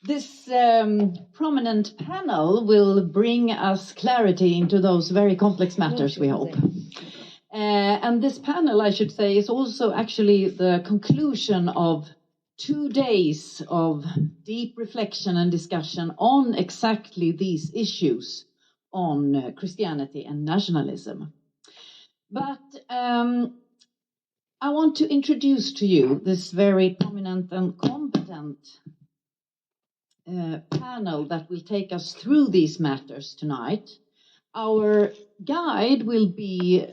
This prominent panel will bring us clarity into those very complex matters, we hope. And this panel, I should say, is also actually the conclusion of 2 days of deep reflection and discussion on exactly these issues on Christianity and nationalism. But I want to introduce to you this very prominent and competent panel that will take us through these matters tonight. Our guide will be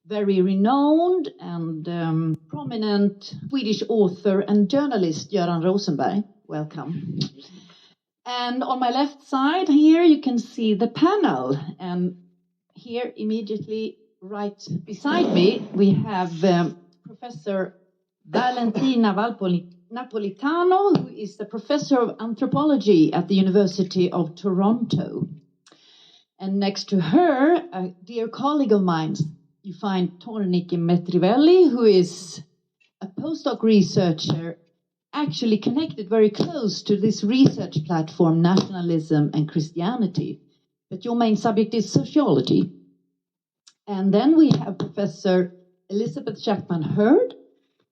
very renowned and prominent Swedish author and journalist Göran Rosenberg. Welcome. And on my left side here you can see the panel, and here immediately right beside me we have Professor Valentina Napolitano, who is the professor of anthropology at the University of Toronto. And next to her, a dear colleague of mine, you find Tornike Metreveli, who is a postdoc researcher actually connected very close to this research platform, Nationalism and Christianity. But your main subject is sociology. And then we have Professor Elisabeth Shakman Hurd,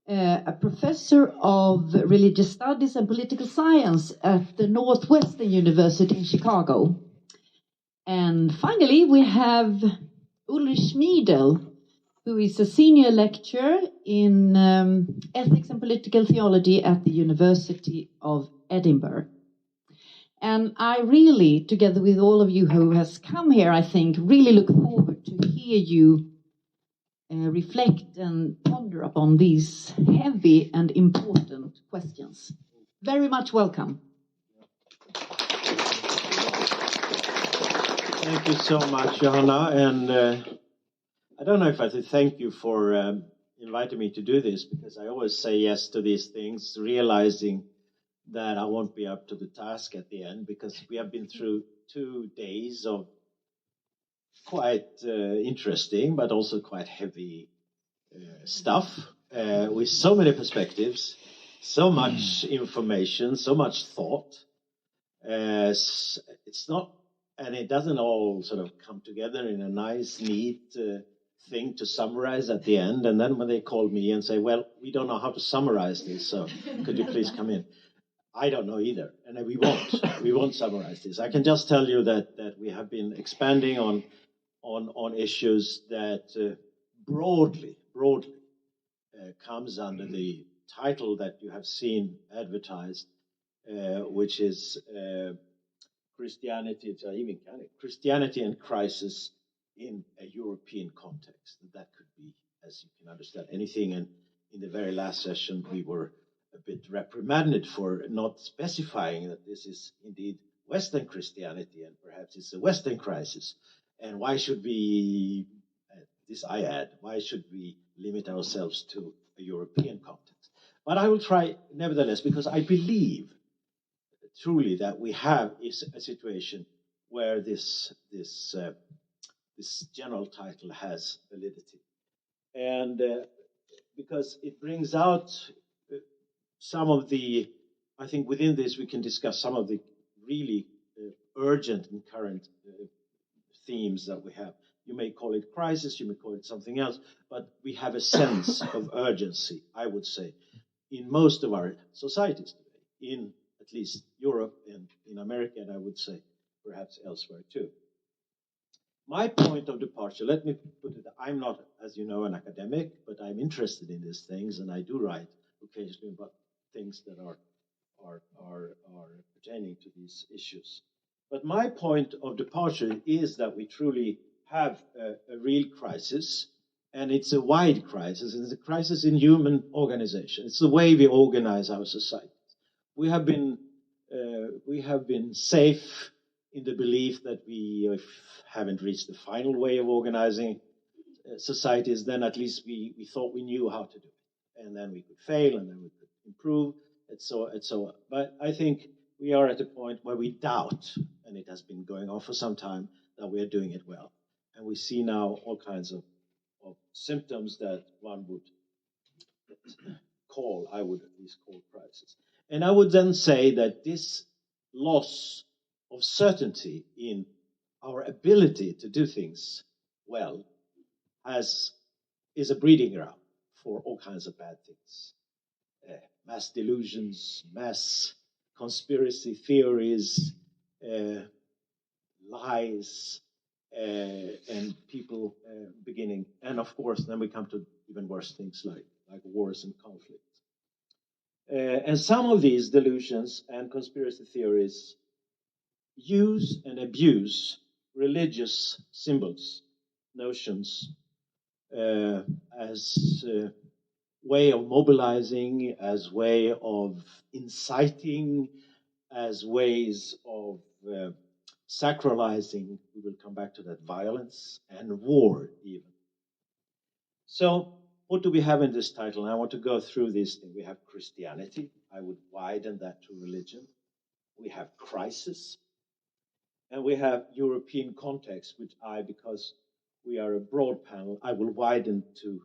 a professor of religious studies and political science at the Northwestern University in Chicago. And finally, we have Ulrich Schmiedel, who is a senior lecturer in ethics and political theology at the University of Edinburgh. And I really, together with all of you who has come here, I think, really look forward to hear you reflect and ponder upon these heavy and important questions. Very much welcome. Thank you so much, Johanna. And I don't know if I should thank you for inviting me to do this, because I always say yes to these things, realizing that I won't be up to the task at the end, because we have been through 2 days of quite interesting, but also quite heavy stuff, with so many perspectives, so much information, so much thought. It's not, and it doesn't all sort of come together in a nice, neat thing to summarize at the end. And then when they call me and say, well, we don't know how to summarize this, so could you please come in? I don't know either, and we won't summarize this. I can just tell you that we have been expanding on issues that broadly comes under the title that you have seen advertised, which is Christianity and Crisis in a European Context. That could be, as you can understand, anything. And in the very last session, we were a bit reprimanded for not specifying that this is indeed Western Christianity and perhaps it's a Western crisis. And why should we, why should we limit ourselves to a European context? But I will try nevertheless, because I believe truly that we have a situation where this general title has validity. And because it brings out some of the, I think within this we can discuss some of the really urgent and current themes that we have. You may call it crisis, you may call it something else, but we have a sense of urgency, I would say, in most of our societies today, in at least Europe and in America, and I would say perhaps elsewhere too. My point of departure, let me put it, I'm not, as you know, an academic, but I'm interested in these things, and I do write occasionally about things that are pertaining to these issues. But my point of departure is that we truly have a real crisis And it's a wide crisis. It's a crisis in human organization. It's the way we organize our society. We have been safe in the belief that we haven't reached the final way of organizing societies. Then at least we thought we knew how to do it, and then we could fail, and then we could improve, and so on. But I think we are at a point where we doubt, and it has been going on for some time, that we are doing it well. And we see now all kinds of symptoms that one would call, I would at least call, crisis. And I would then say that this loss of certainty in our ability to do things well is a breeding ground for all kinds of bad things. Mass delusions, mass conspiracy theories, lies, and people beginning, and of course then we come to even worse things like wars and conflicts. And some of these delusions and conspiracy theories use and abuse religious symbols, notions, as a way of mobilizing, as way of inciting, as ways of sacralizing, we will come back to that, violence and war even. So what do we have in this title? And I want to go through these things. We have Christianity. I would widen that to religion. We have crisis. And we have European context, which because we are a broad panel, I will widen to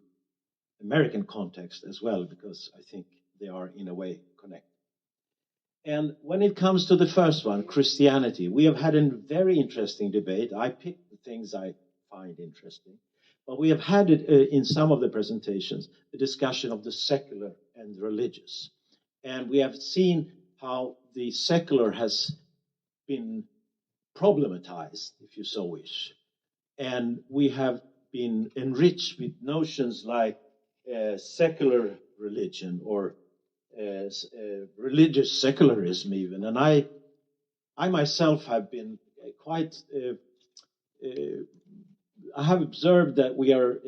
American context as well, because I think they are in a way connected. And when it comes to the first one, Christianity, we have had a very interesting debate. I picked the things I find interesting. But we have had it in some of the presentations, the discussion of the secular and religious. And we have seen how the secular has been problematized, if you so wish. And we have been enriched with notions like secular religion or religious secularism even. And I myself have been quite... I have observed that we are,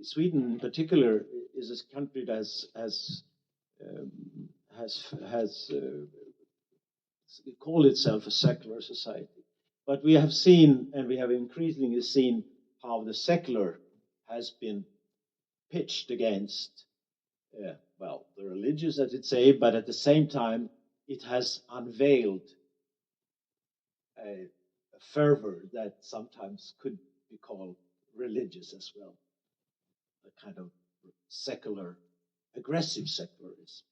Sweden in particular, is a country that has called itself a secular society. But we have seen, and we have increasingly seen, how the secular has been pitched against, the religious, as it say, but at the same time, it has unveiled a fervor that sometimes could be called religious as well, a kind of secular, aggressive secularism.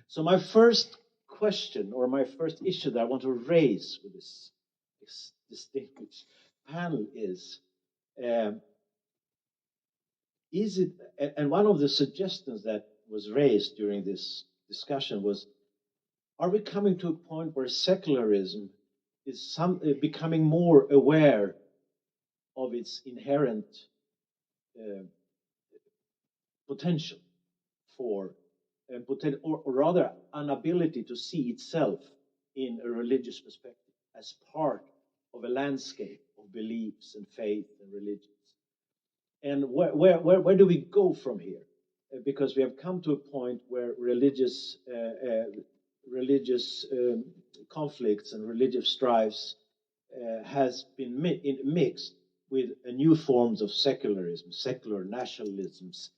So my first question, or my first issue that I want to raise with this distinguished panel is it, and one of the suggestions that was raised during this discussion was, are we coming to a point where secularism is becoming more aware of its inherent potential for, or rather inability to see itself in a religious perspective as part of a landscape of beliefs and faith and religions? And where do we go from here? Because we have come to a point where religious conflicts and religious strifes has been mixed with new forms of secularism, secular nationalisms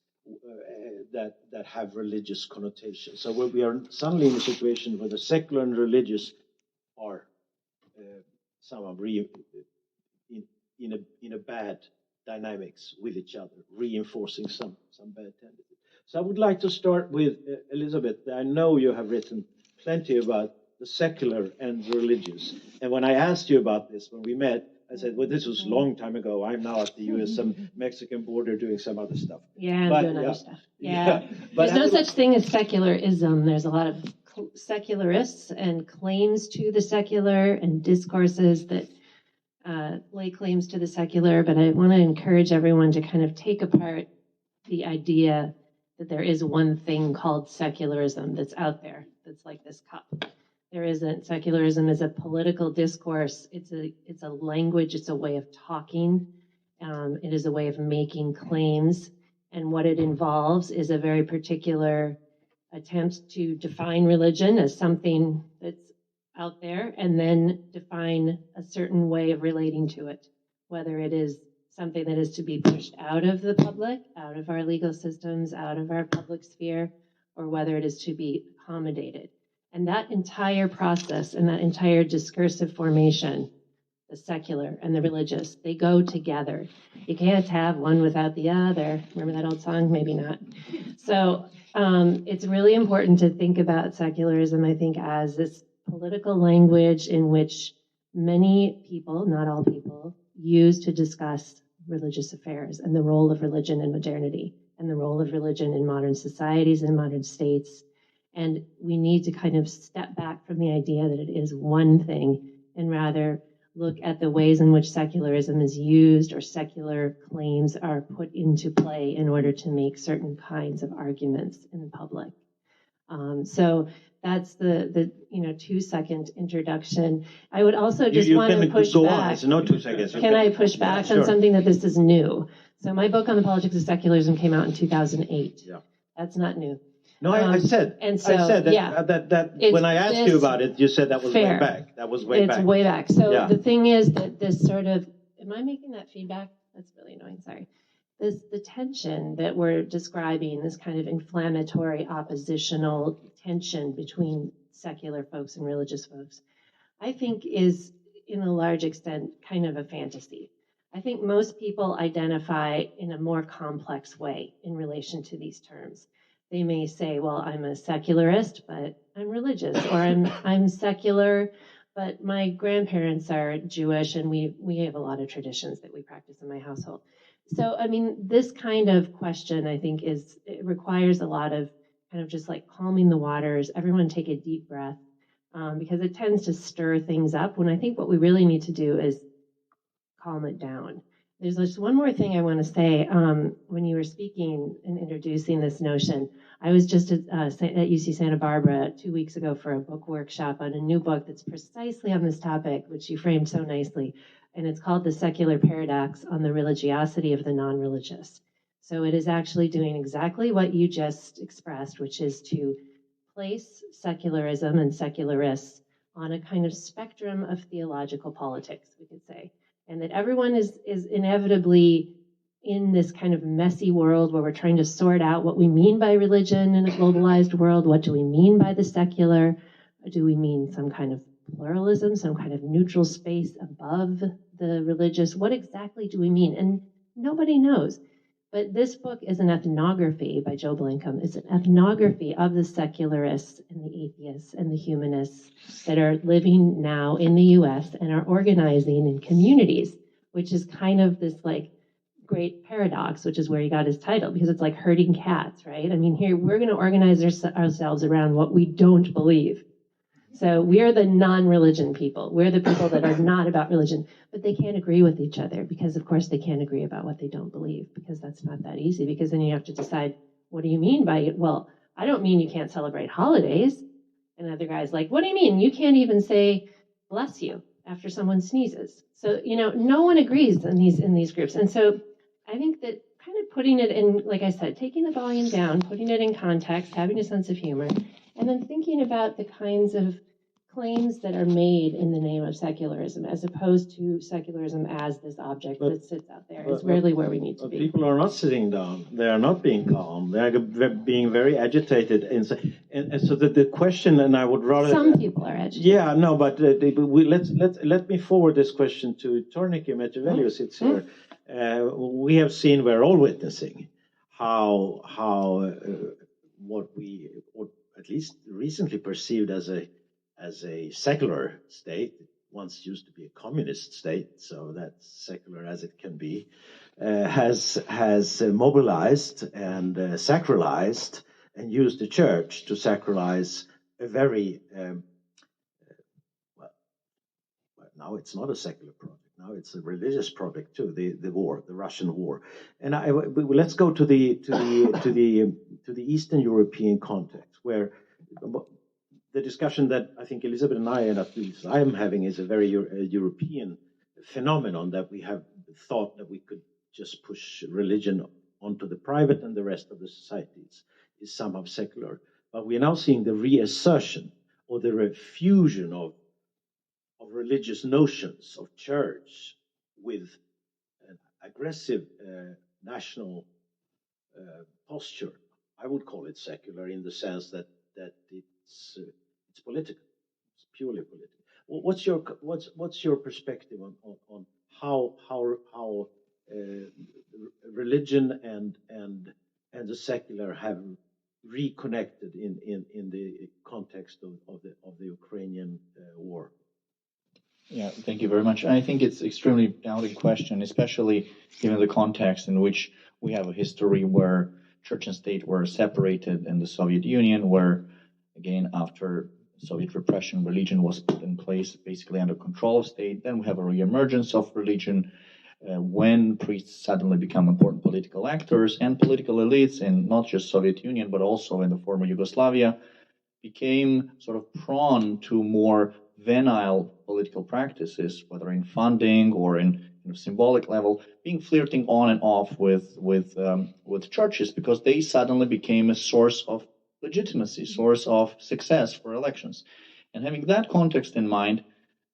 that have religious connotations. So where we are suddenly in a situation where the secular and religious are somehow in a bad dynamics with each other, reinforcing some bad tendencies. So I would like to start with Elisabeth. I know you have written plenty about the secular and religious. And when I asked you about this when we met, I said, well, this was a long time ago. I'm now at the US-Mexican border doing some other stuff. Yeah, I'm doing other stuff. Yeah. There's no such thing as secularism. There's a lot of secularists and claims to the secular and discourses that lay claims to the secular, but I want to encourage everyone to kind of take apart the idea that there is one thing called secularism that's out there, that's like this cup. There isn't. Secularism is a political discourse. It's a language. It's a way of talking. It is a way of making claims, and what it involves is a very particular attempt to define religion as something that's out there, and then define a certain way of relating to it, whether it is something that is to be pushed out of the public, out of our legal systems, out of our public sphere, or whether it is to be accommodated. And that entire process and that entire discursive formation, the secular and the religious, they go together. You can't have one without the other. Remember that old song? Maybe not. So it's really important to think about secularism, I think, as this political language in which many people, not all people, use to discuss religious affairs and the role of religion in modernity and the role of religion in modern societies and modern states. And we need to kind of step back from the idea that it is one thing and rather look at the ways in which secularism is used or secular claims are put into play in order to make certain kinds of arguments in public. So that's the 2-second introduction. I would also just want to push back. It's no 2 seconds. Can I push back on something that this is new? So my book on the politics of secularism came out in 2008. Yeah. That's not new. No, I said that when I asked you about it, you said that was way back. That was way back. It's way back. So the thing is that this sort of, am I making that feedback? That's really annoying, sorry. The tension that we're describing, this kind of inflammatory oppositional tension between secular folks and religious folks, I think is, in a large extent, kind of a fantasy. I think most people identify in a more complex way in relation to these terms. They may say, well, I'm a secularist, but I'm religious, or I'm secular, but my grandparents are Jewish, and we have a lot of traditions that we practice in my household. So, I mean, this kind of question, I think, it requires a lot of kind of just like calming the waters. Everyone take a deep breath, because it tends to stir things up, when I think what we really need to do is calm it down. There's just one more thing I want to say. When you were speaking and introducing this notion, I was just at UC Santa Barbara 2 weeks ago for a book workshop on a new book that's precisely on this topic, which you framed so nicely, and it's called The Secular Paradox on the Religiosity of the Non-Religious. So it is actually doing exactly what you just expressed, which is to place secularism and secularists on a kind of spectrum of theological politics, we could say. And that everyone is inevitably in this kind of messy world where we're trying to sort out what we mean by religion in a globalized world. What do we mean by the secular? Do we mean some kind of pluralism, some kind of neutral space above the religious? What exactly do we mean? And nobody knows. But this book is an ethnography by Joe Blankham. It's an ethnography of the secularists and the atheists and the humanists that are living now in the U.S. and are organizing in communities, which is kind of this like great paradox, which is where he got his title, because it's like herding cats, right? I mean, here we're going to organize ourselves around what we don't believe. So we're the non-religion people. We're the people that are not about religion, but they can't agree with each other because, of course, they can't agree about what they don't believe, because that's not that easy, because then you have to decide, what do you mean by it? Well, I don't mean you can't celebrate holidays. And other guy's like, what do you mean? You can't even say bless you after someone sneezes. So, no one agrees in these groups. And so I think that kind of putting it in, like I said, taking the volume down, putting it in context, having a sense of humor, and then thinking about the kinds of claims that are made in the name of secularism, as opposed to secularism as this object that sits out there, is really where we need to be. People are not sitting down. They are not being calm. They are being very agitated. And so the question, and I would rather... Some people are agitated. Yeah, no, but let me forward this question to Tornike Metreveli, who sits here. We have seen, we're all witnessing how what we, or at least recently perceived as a secular state, once used to be a communist state, so that's secular as it can be, has mobilized and sacralized and used the church to sacralize a very well, now it's not a secular project. Now it's a religious project too. The war, the Russian war, and let's go to the Eastern European context, where the discussion that I think Elisabeth and I, and at least I am having, is a very European phenomenon, that we have thought that we could just push religion onto the private and the rest of the societies is somehow secular. But we are now seeing the reassertion or the refusion of religious notions of church with an aggressive national posture. I would call it secular in the sense that it's political. It's purely political. What's your perspective on how religion and the secular have reconnected in the context of the Ukrainian war? Yeah, thank you very much. I think it's extremely valid question, especially given the context in which we have a history where church and state were separated in the Soviet Union, where, again, after Soviet repression, religion was put in place basically under control of state. Then we have a reemergence of religion when priests suddenly become important political actors, and political elites in not just Soviet Union, but also in the former Yugoslavia, became sort of prone to more venile political practices, whether in funding or in symbolic level, being flirting on and off with churches, because they suddenly became a source of legitimacy, source of success for elections. And having that context in mind,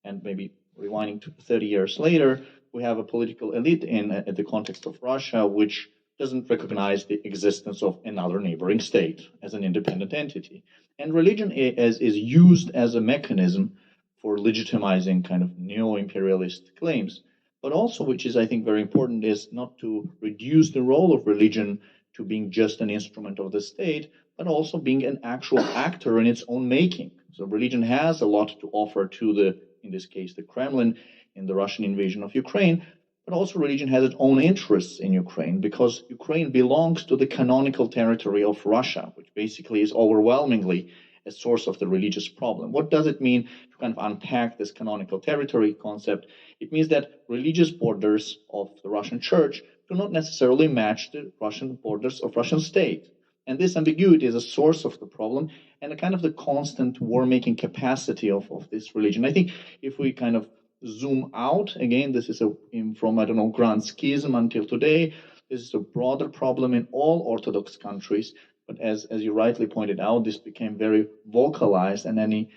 and maybe rewinding to 30 years later, we have a political elite in the context of Russia, which doesn't recognize the existence of another neighboring state as an independent entity. And religion is used as a mechanism for legitimizing kind of neo-imperialist claims. But also, which is, I think, very important, is not to reduce the role of religion to being just an instrument of the state, but also being an actual actor in its own making. So religion has a lot to offer to in this case, the Kremlin in the Russian invasion of Ukraine, but also religion has its own interests in Ukraine, because Ukraine belongs to the canonical territory of Russia, which basically is overwhelmingly a source of the religious problem. What does it mean to kind of unpack this canonical territory concept? It means that religious borders of the Russian church do not necessarily match the Russian borders of Russian state. And this ambiguity is a source of the problem and a kind of the constant war-making capacity of this religion. I think if we kind of zoom out, again, this is from, Grand Schism until today, this is a broader problem in all Orthodox countries. But as you rightly pointed out, this became very vocalized, and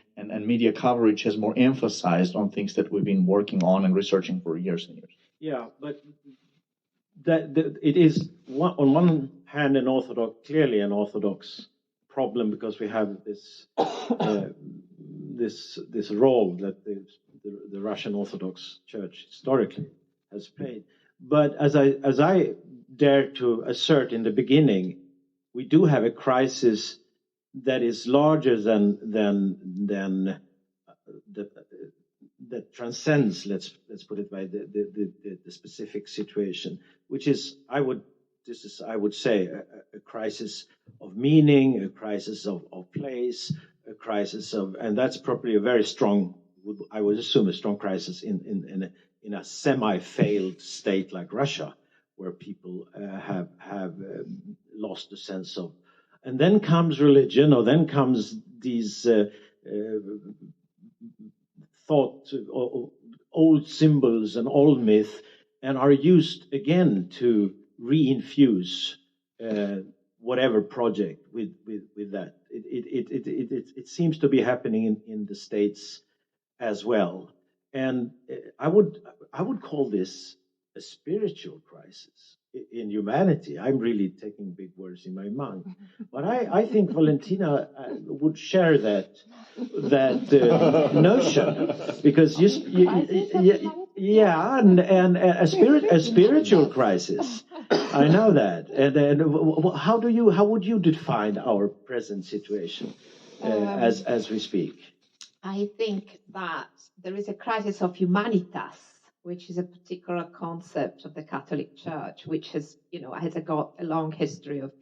media coverage has more emphasized on things that we've been working on and researching for years and years. Yeah, but it is on one hand clearly an Orthodox problem, because we have this this role that the Russian Orthodox Church historically has played. But as I dare to assert in the beginning, we do have a crisis that is larger than that transcends, let's put it by the specific situation, which is I would say a crisis of meaning, a crisis of place, a crisis of, and that's probably a very strong, I would assume, a strong crisis in a semi-failed state like Russia, where people have lost the sense of, and then comes religion, or then comes these thought, old symbols and old myth, and are used again to reinfuse whatever project with that. It seems to be happening in the States as well, and I would call this a spiritual crisis in humanity. I'm really taking big words in my mouth, but I think Valentina would share that notion, because and a spiritual crisis. I know that. And how would you define our present situation as we speak? I think that there is a crisis of humanitas, which is a particular concept of the Catholic Church, which has got a long history of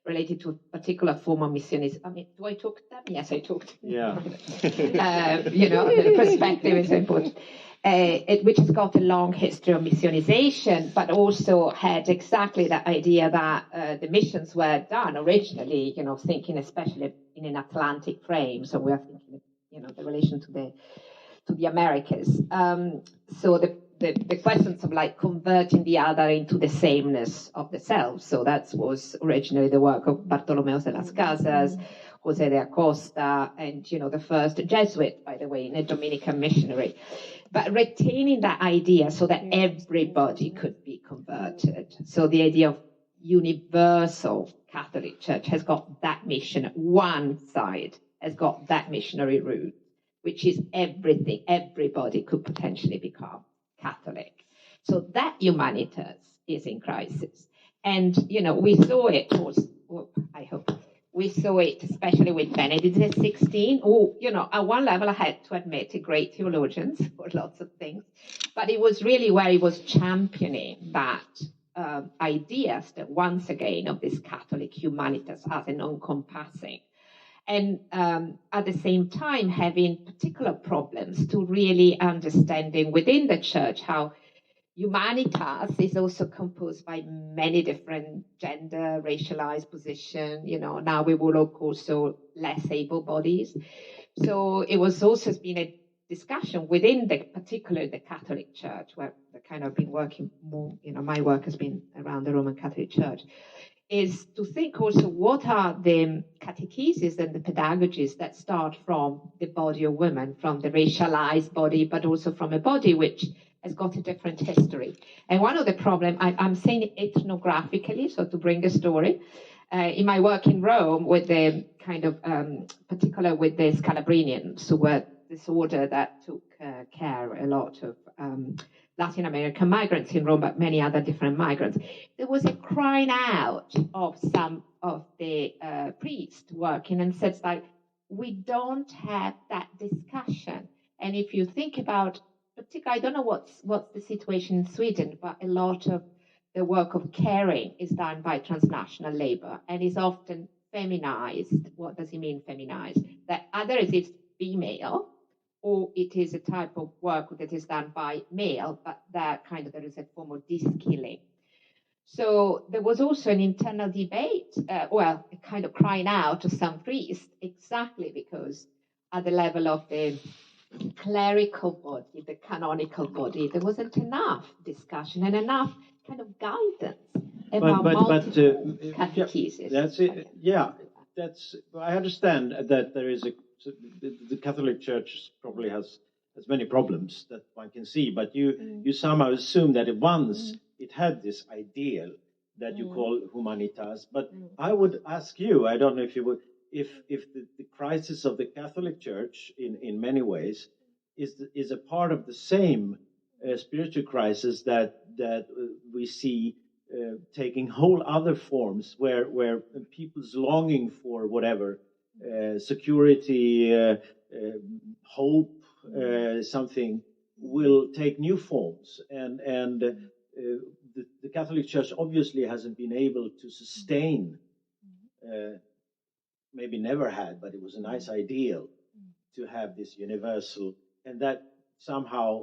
related to a particular form of missionism. I mean, do I talk to them? Yes, I talk to them. Yeah. The perspective is important. Which has got a long history of missionization, but also had exactly that idea that the missions were done originally, thinking especially in an Atlantic frame. So we are thinking, the relation to to the Americas. So the questions of like converting the other into the sameness of the self. So that was originally the work of Bartolomeo de las Casas, Jose de Acosta, and the first Jesuit, by the way, in a Dominican missionary. But retaining that idea so that everybody could be converted. So the idea of universal Catholic Church has got that mission. One side has got that missionary route, which is everything. Everybody could potentially become Catholic. So that humanitas is in crisis. And, we saw it, we saw it especially with Benedict XVI, who, at one level I had to admit, a great theologian for lots of things, but it was really where he was championing that ideas that once again of this Catholic humanitas as an encompassing. And at the same time, having particular problems to really understanding within the church how humanitas is also composed by many different gender, racialized position. Now we will look also less able bodies. So it was also been a discussion within particularly the Catholic Church, where I kind of been working more, my work has been around the Roman Catholic Church, is to think also what are the catechesis and the pedagogies that start from the body of women, from the racialized body, but also from a body which has got a different history. And one of the problems, I'm saying ethnographically, so to bring a story, in my work in Rome with the kind of, particular with the Scalabrinians, who were this order that took care a lot of Latin American migrants in Rome, but many other different migrants. There was a crying out of some of the priests working and said, like, we don't have that discussion. And if you think about, particularly, I don't know what's the situation in Sweden, but a lot of the work of caring is done by transnational labor and is often feminized. What does it mean, feminized? That either it's female, or it is a type of work that is done by male, but there is a form of de-skilling. So there was also an internal debate, a kind of crying out to some priests, exactly because at the level of the clerical body, the canonical body, there wasn't enough discussion and enough kind of guidance about catechesis. That's it. Yeah, I understand that there is the Catholic Church probably has many problems that one can see, but you somehow assume that once it had this ideal that you call humanitas. But I would ask you, I don't know if you would, if the crisis of the Catholic Church in many ways is a part of the same spiritual crisis that we see taking whole other forms, where people's longing for whatever security, hope, something will take new forms, and the Catholic Church obviously hasn't been able to sustain, maybe never had, but it was a nice ideal to have this universal, and that somehow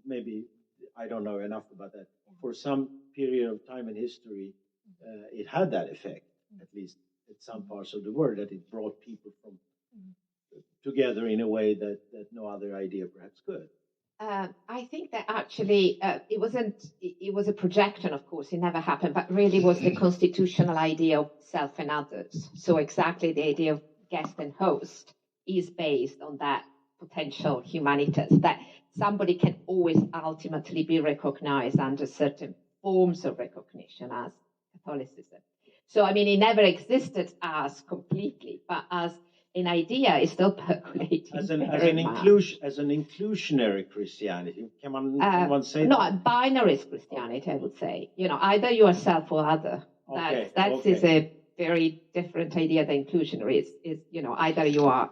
maybe I don't know enough about that. For some period of time in history, it had that effect, at least in some parts of the world, that it brought people from together in a way that no other idea perhaps could. I think that actually it was a projection, of course, it never happened, but really was the constitutional idea of self and others. So exactly the idea of guest and host is based on that potential humanitas, that somebody can always ultimately be recognized under certain forms of recognition as Catholicism. So, I mean, it never existed as completely, but as an idea is still percolating. As an inclusionary Christianity, can one say that? No, binary Christianity, I would say. Either you are self or other. That is a very different idea than inclusionary. Is either you are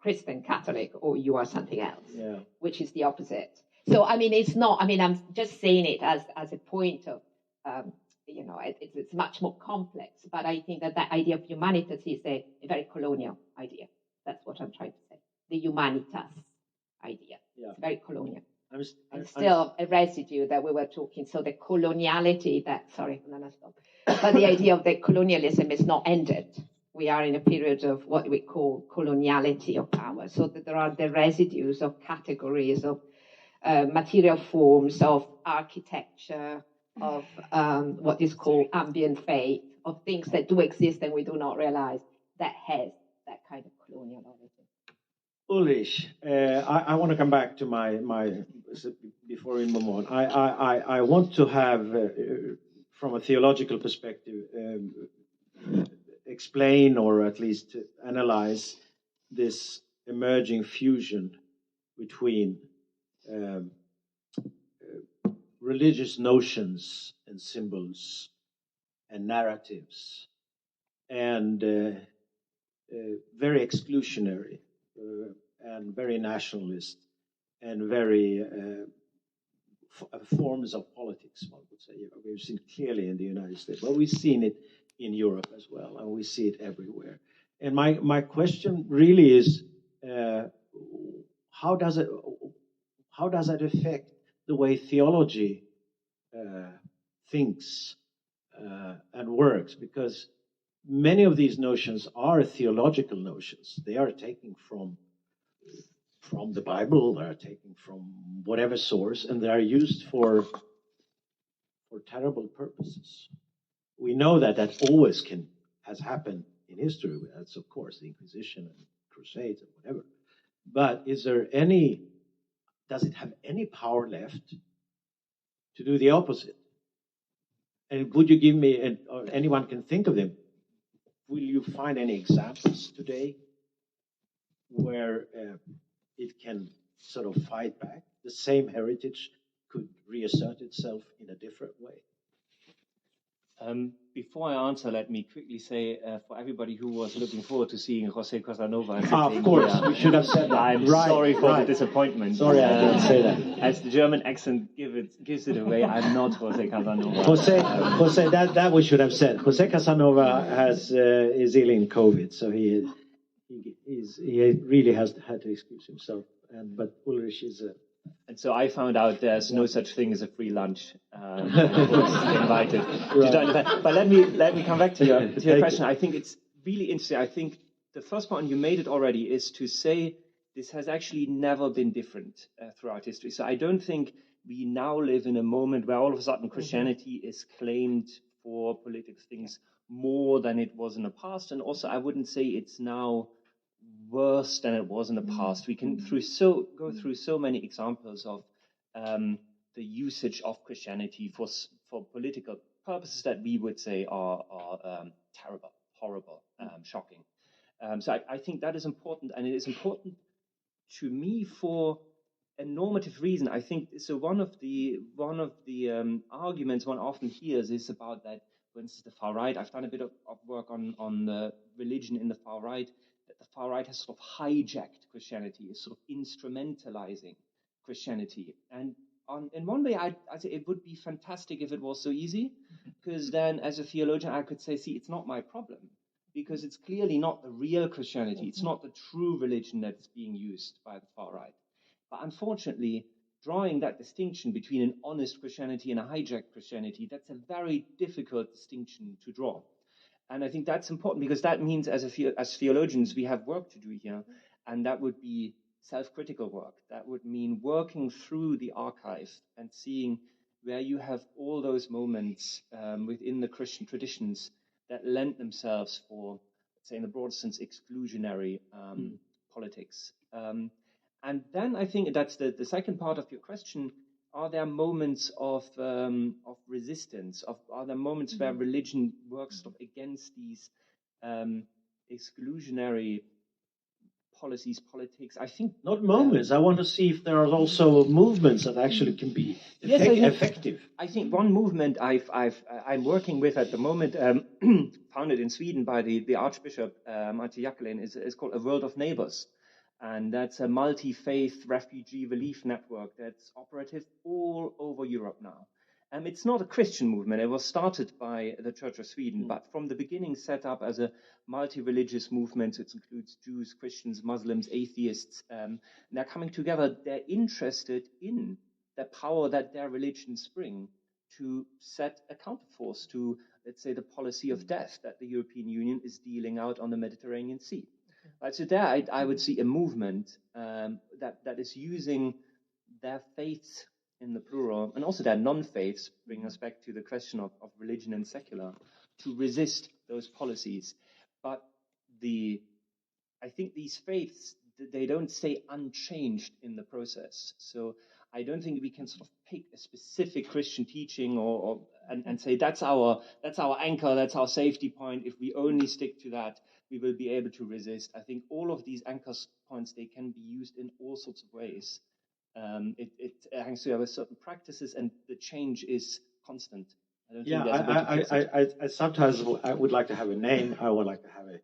Christian Catholic or you are something else, which is the opposite. So, I mean, it's not. I mean, I'm just saying it as a point of. It's much more complex, but I think that idea of humanitas is a very colonial idea. That's what I'm trying to say. The humanitas idea. Yeah. It's very colonial. Still a residue that we were talking. So the coloniality but the idea of the colonialism is not ended we are in a period of what we call coloniality of power, so that there are the residues of categories of material forms, of architecture, of what is called ambient faith, of things that do exist and we do not realize that has that kind of colonial origin. Ulrich, I want to come back to my before we move on. I want to have, from a theological perspective, explain or at least analyze this emerging fusion between religious notions and symbols and narratives, and very exclusionary and very nationalist and very forms of politics, one would say. We've seen it clearly in the United States, but we've seen it in Europe as well, and we see it everywhere. And my question really is, how does it affect the way theology thinks and works? Because many of these notions are theological notions. They are taken from the Bible, they are taken from whatever source, and they are used for terrible purposes. We know that always has happened in history. That's, of course, the Inquisition and Crusades and whatever. But does it have any power left to do the opposite? And would you give me, or anyone can think of them, will you find any examples today where it can sort of fight back? The same heritage could reassert itself in a different way. Before I answer, let me quickly say for everybody who was looking forward to seeing Jose Casanova. Of course, we should have said that. I'm sorry for the disappointment. Sorry, I didn't say that. As the German accent gives it away, I'm not Jose Casanova. Jose, that we should have said. Jose Casanova is ill in COVID, so he really has had to excuse himself. But Ulrich is And so I found out there's no such thing as a free lunch. I was invited to join the event. But let me come back to your question. I think it's really interesting. I think the first point, you made it already, is to say this has actually never been different throughout history. So I don't think we now live in a moment where all of a sudden Christianity is claimed for political things more than it was in the past. And also I wouldn't say it's now worse than it was in the past. We can go through so many examples of the usage of Christianity for political purposes that we would say are terrible, horrible, shocking. So I think that is important, and it is important to me for a normative reason. I think so. One of the arguments one often hears is about that. For instance, the far right. I've done a bit of work on the religion in the far right. The far right has sort of hijacked Christianity, is sort of instrumentalizing Christianity. And in one way, I'd say it would be fantastic if it was so easy, because then as a theologian, I could say, see, it's not my problem, because it's clearly not the real Christianity. It's not the true religion that's being used by the far right. But unfortunately, drawing that distinction between an honest Christianity and a hijacked Christianity, that's a very difficult distinction to draw. And I think that's important, because that means as theologians, we have work to do here. And that would be self-critical work. That would mean working through the archive and seeing where you have all those moments within the Christian traditions that lend themselves for, say, in the broad sense, exclusionary politics. And then I think that's the second part of your question. Are there moments of resistance? Are there moments where religion works sort of against these exclusionary policies, politics? I think not moments. I want to see if there are also movements that actually can be effective. I think one movement I'm working with at the moment, founded in Sweden by the Archbishop Matti Jackelin, is called A World of Neighbors. And that's a multi-faith refugee relief network that's operative all over Europe now. It's not a Christian movement. It was started by the Church of Sweden, but from the beginning set up as a multi-religious movement. It includes Jews, Christians, Muslims, atheists. And they're coming together. They're interested in the power that their religions bring to set a counterforce to, let's say, the policy of death that the European Union is dealing out on the Mediterranean Sea. Right, so there I would see a movement that is using their faiths in the plural, and also their non-faiths, bring us back to the question of religion and secular, to resist those policies. But I think these faiths, they don't stay unchanged in the process. So I don't think we can sort of pick a specific Christian teaching and say that's our anchor, that's our safety point. If we only stick to that, we will be able to resist. I think all of these anchor points, they can be used in all sorts of ways. It hangs together with certain practices, and the change is constant. I don't think there's a way to fix it. I sometimes I would like to have a name. I would like to have an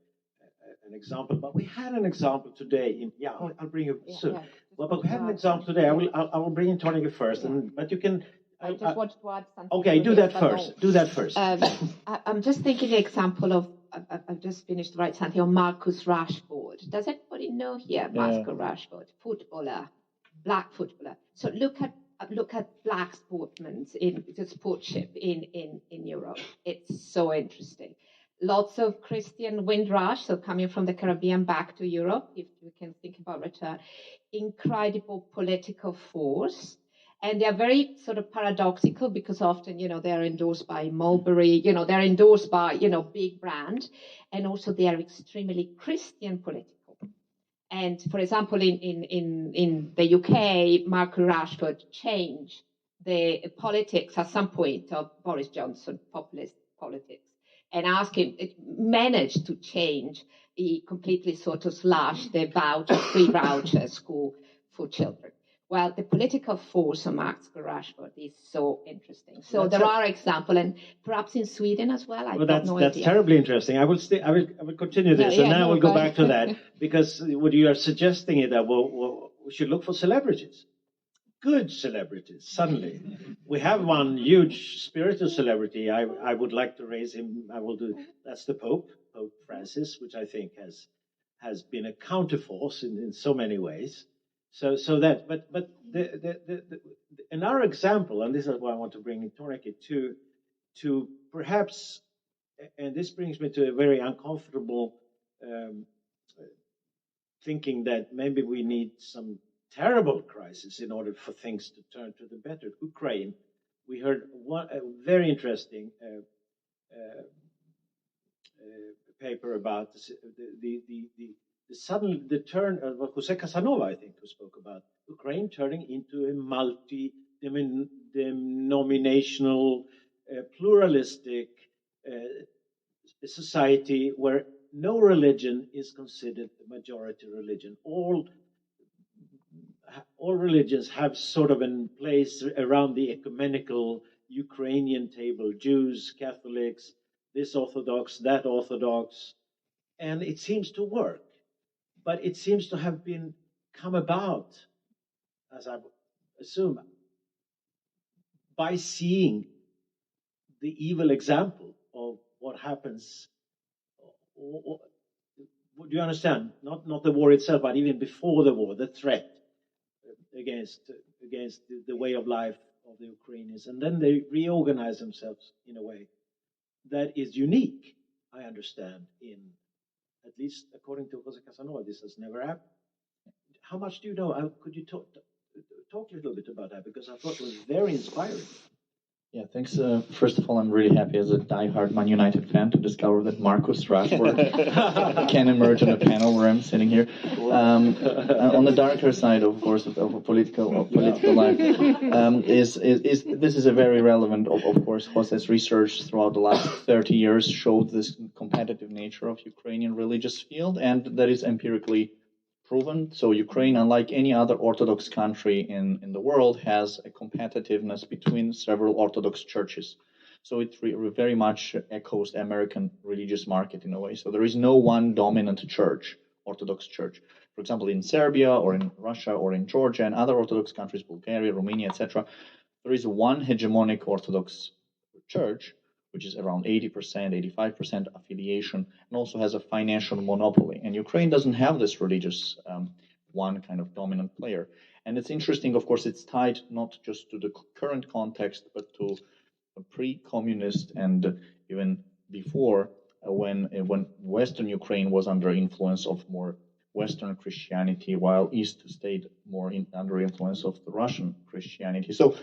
example. But we had an example today. I'll bring you soon. Well, but we had an example today. I will bring in Tornike first, but you can. I just wanted to add something. Okay, do that first. Do that first. I'm just thinking the example of. I've just finished to write something on Marcus Rashford. Does anybody know here Marcus Rashford, footballer, black footballer? So look at black sportsmen in the sportship in Europe. It's so interesting. Lots of Christian windrush, so coming from the Caribbean back to Europe, if you can think about return. Incredible political force. And they're very sort of paradoxical because often, they're endorsed by Mulberry, they're endorsed by, big brand. And also they are extremely Christian political. And for example, in the UK, Marcus Rashford changed the politics at some point of Boris Johnson, populist politics, and managed to change. He completely sort of slashed the free voucher school for children. Well, the political force of Marcus Rashford is so interesting. So there are examples, and perhaps in Sweden as well. That's terribly interesting. I will continue this, and then I will go back to that, because what you are suggesting is that we should look for celebrities, good celebrities. Suddenly, we have one huge spiritual celebrity. I would like to raise him. I will do. That's the Pope Francis, which I think has been a counterforce in so many ways. But another example, and this is what I want to bring in Tornike to perhaps, and this brings me to a very uncomfortable thinking that maybe we need some terrible crisis in order for things to turn to the better. Ukraine, we heard a very interesting paper about the turn of Jose Casanova, I think, who spoke about Ukraine turning into a multi-denominational, pluralistic society where no religion is considered the majority religion. All religions have sort of in place around the ecumenical Ukrainian table: Jews, Catholics, this Orthodox, that Orthodox, and it seems to work. But it seems to have come about, as I assume, by seeing the evil example of what happens. Do you understand? Not the war itself, but even before the war, the threat against the way of life of the Ukrainians, and then they reorganize themselves in a way that is unique. I understand at least according to Jose Casanova, this has never happened. How much do you know? Could you talk a little bit about that? Because I thought it was very inspiring. Yeah, thanks. First of all, I'm really happy as a diehard Man United fan to discover that Marcus Rashford can emerge on a panel where I'm sitting here. On the darker side, of course, of political life, this is a very relevant, of course. Jose's research throughout the last 30 years showed this competitive nature of Ukrainian religious field, and that is empirically proven. So Ukraine, unlike any other Orthodox country in the world, has a competitiveness between several Orthodox churches. So it very much echoes the American religious market in a way. So there is no one dominant church, Orthodox church. For example, in Serbia or in Russia or in Georgia and other Orthodox countries, Bulgaria, Romania, etc., there is one hegemonic Orthodox church, which is around 80%, 85% affiliation, and also has a financial monopoly. And Ukraine doesn't have this religious one kind of dominant player. And it's interesting, of course, it's tied not just to the current context, but to pre-communist and even before, when Western Ukraine was under influence of more Western Christianity, while East stayed more under influence of the Russian Christianity. So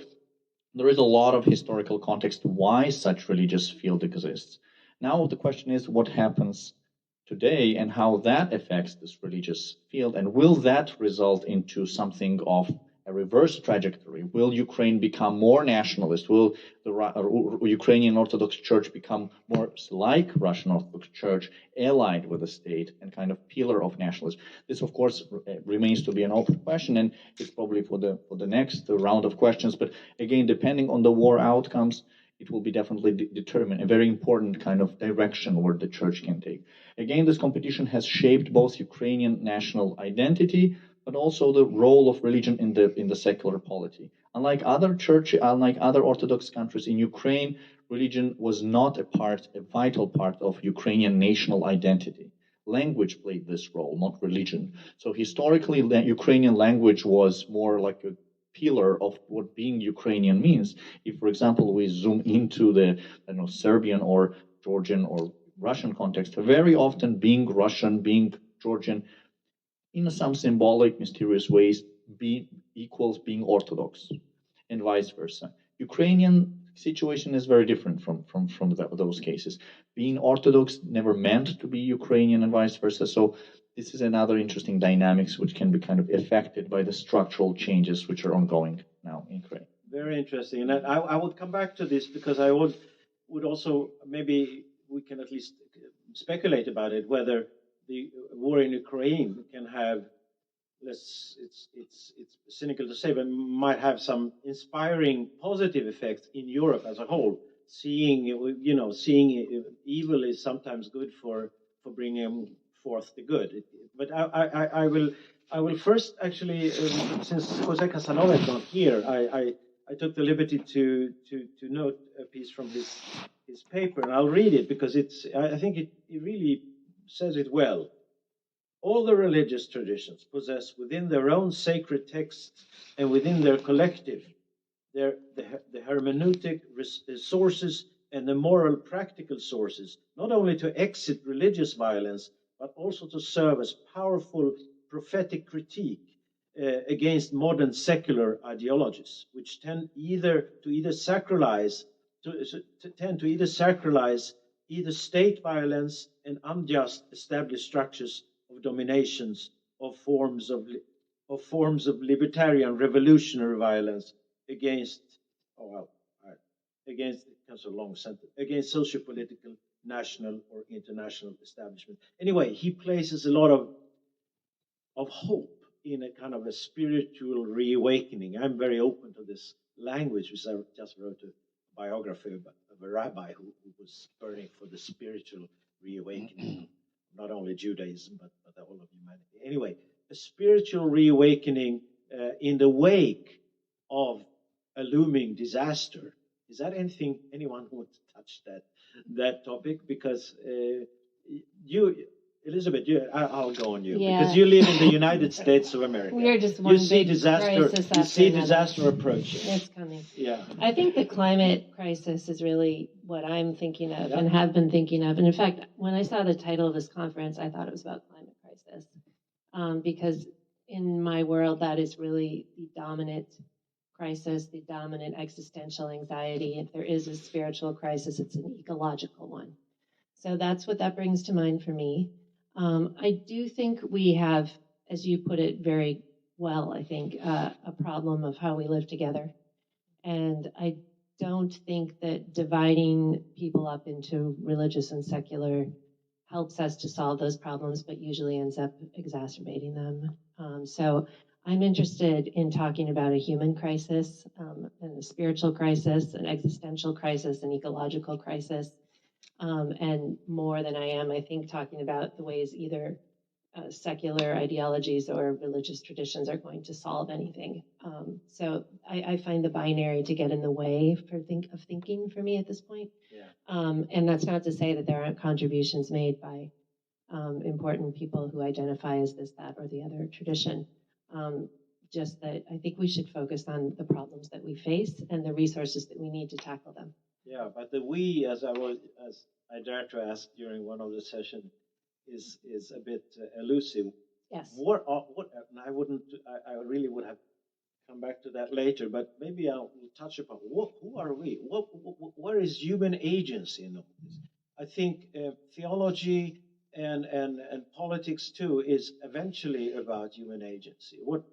there is a lot of historical context why such religious field exists. Now the question is what happens today and how that affects this religious field, and will that result into something of a reverse trajectory? Will Ukraine become more nationalist? Will the Ukrainian Orthodox Church become more like Russian Orthodox Church, allied with the state and kind of pillar of nationalism? This, of course, remains to be an open question, and it's probably for the next round of questions. But again, depending on the war outcomes, it will be definitely determine a very important kind of direction where the church can take. Again, this competition has shaped both Ukrainian national identity, but also the role of religion in the secular polity. Unlike other Orthodox countries, in Ukraine, religion was not a vital part of Ukrainian national identity. Language played this role, not religion. So historically, the Ukrainian language was more like a pillar of what being Ukrainian means. If, for example, we zoom into the Serbian or Georgian or Russian context, very often being Russian, being Georgian, in some symbolic, mysterious ways, equals being Orthodox, and vice versa. Ukrainian situation is very different from those cases. Being Orthodox never meant to be Ukrainian, and vice versa. So this is another interesting dynamics which can be kind of affected by the structural changes which are ongoing now in Ukraine. Very interesting. And I would come back to this because I would also, maybe we can at least speculate about it, whether the war in Ukraine can have, it's cynical to say, but might have some inspiring positive effects in Europe as a whole. Seeing evil is sometimes good for bringing forth the good. But I will first actually, since Jose Casanova is not here, I took the liberty to note a piece from his paper, and I'll read it because I think it really says it well. All the religious traditions possess within their own sacred texts and within their collective, the hermeneutic sources and the moral practical sources, not only to exit religious violence, but also to serve as powerful prophetic critique against modern secular ideologies, which tend to sacralize either state violence and unjust established structures of dominations, of forms of libertarian revolutionary violence against socio-political, national or international establishment. Anyway, he places a lot of hope in a kind of a spiritual reawakening. I'm very open to this language, which I just wrote a biography of a rabbi who was burning for the spiritual reawakening, not only Judaism, but the whole of humanity. Anyway, a spiritual reawakening in the wake of a looming disaster. Is that anyone who wants to touch that topic? Because Elisabeth, I'll go on you, because you live in the United States of America. We're just one big crisis. You see disaster approaching. It's coming. Yeah. I think the climate crisis is really what I'm thinking of and have been thinking of. And in fact, when I saw the title of this conference, I thought it was about climate crisis, because in my world, that is really the dominant crisis, the dominant existential anxiety. If there is a spiritual crisis, it's an ecological one. So that's what that brings to mind for me. I do think we have, as you put it very well, I think, a problem of how we live together. And I don't think that dividing people up into religious and secular helps us to solve those problems, but usually ends up exacerbating them. So I'm interested in talking about a human crisis, and a spiritual crisis, an existential crisis, an ecological crisis. And more than I am, I think, talking about the ways either secular ideologies or religious traditions are going to solve anything. So I find the binary to get in the way of thinking for me at this point. Yeah. And that's not to say that there aren't contributions made by important people who identify as this, that, or the other tradition. Just that I think we should focus on the problems that we face and the resources that we need to tackle them. Yeah, but the we, as I dare to ask during one of the session, is a bit elusive. Yes. What? And I wouldn't. I really would have come back to that later, but maybe I'll touch upon who are we? Where is human agency in all this? I think theology and politics too is eventually about human agency. What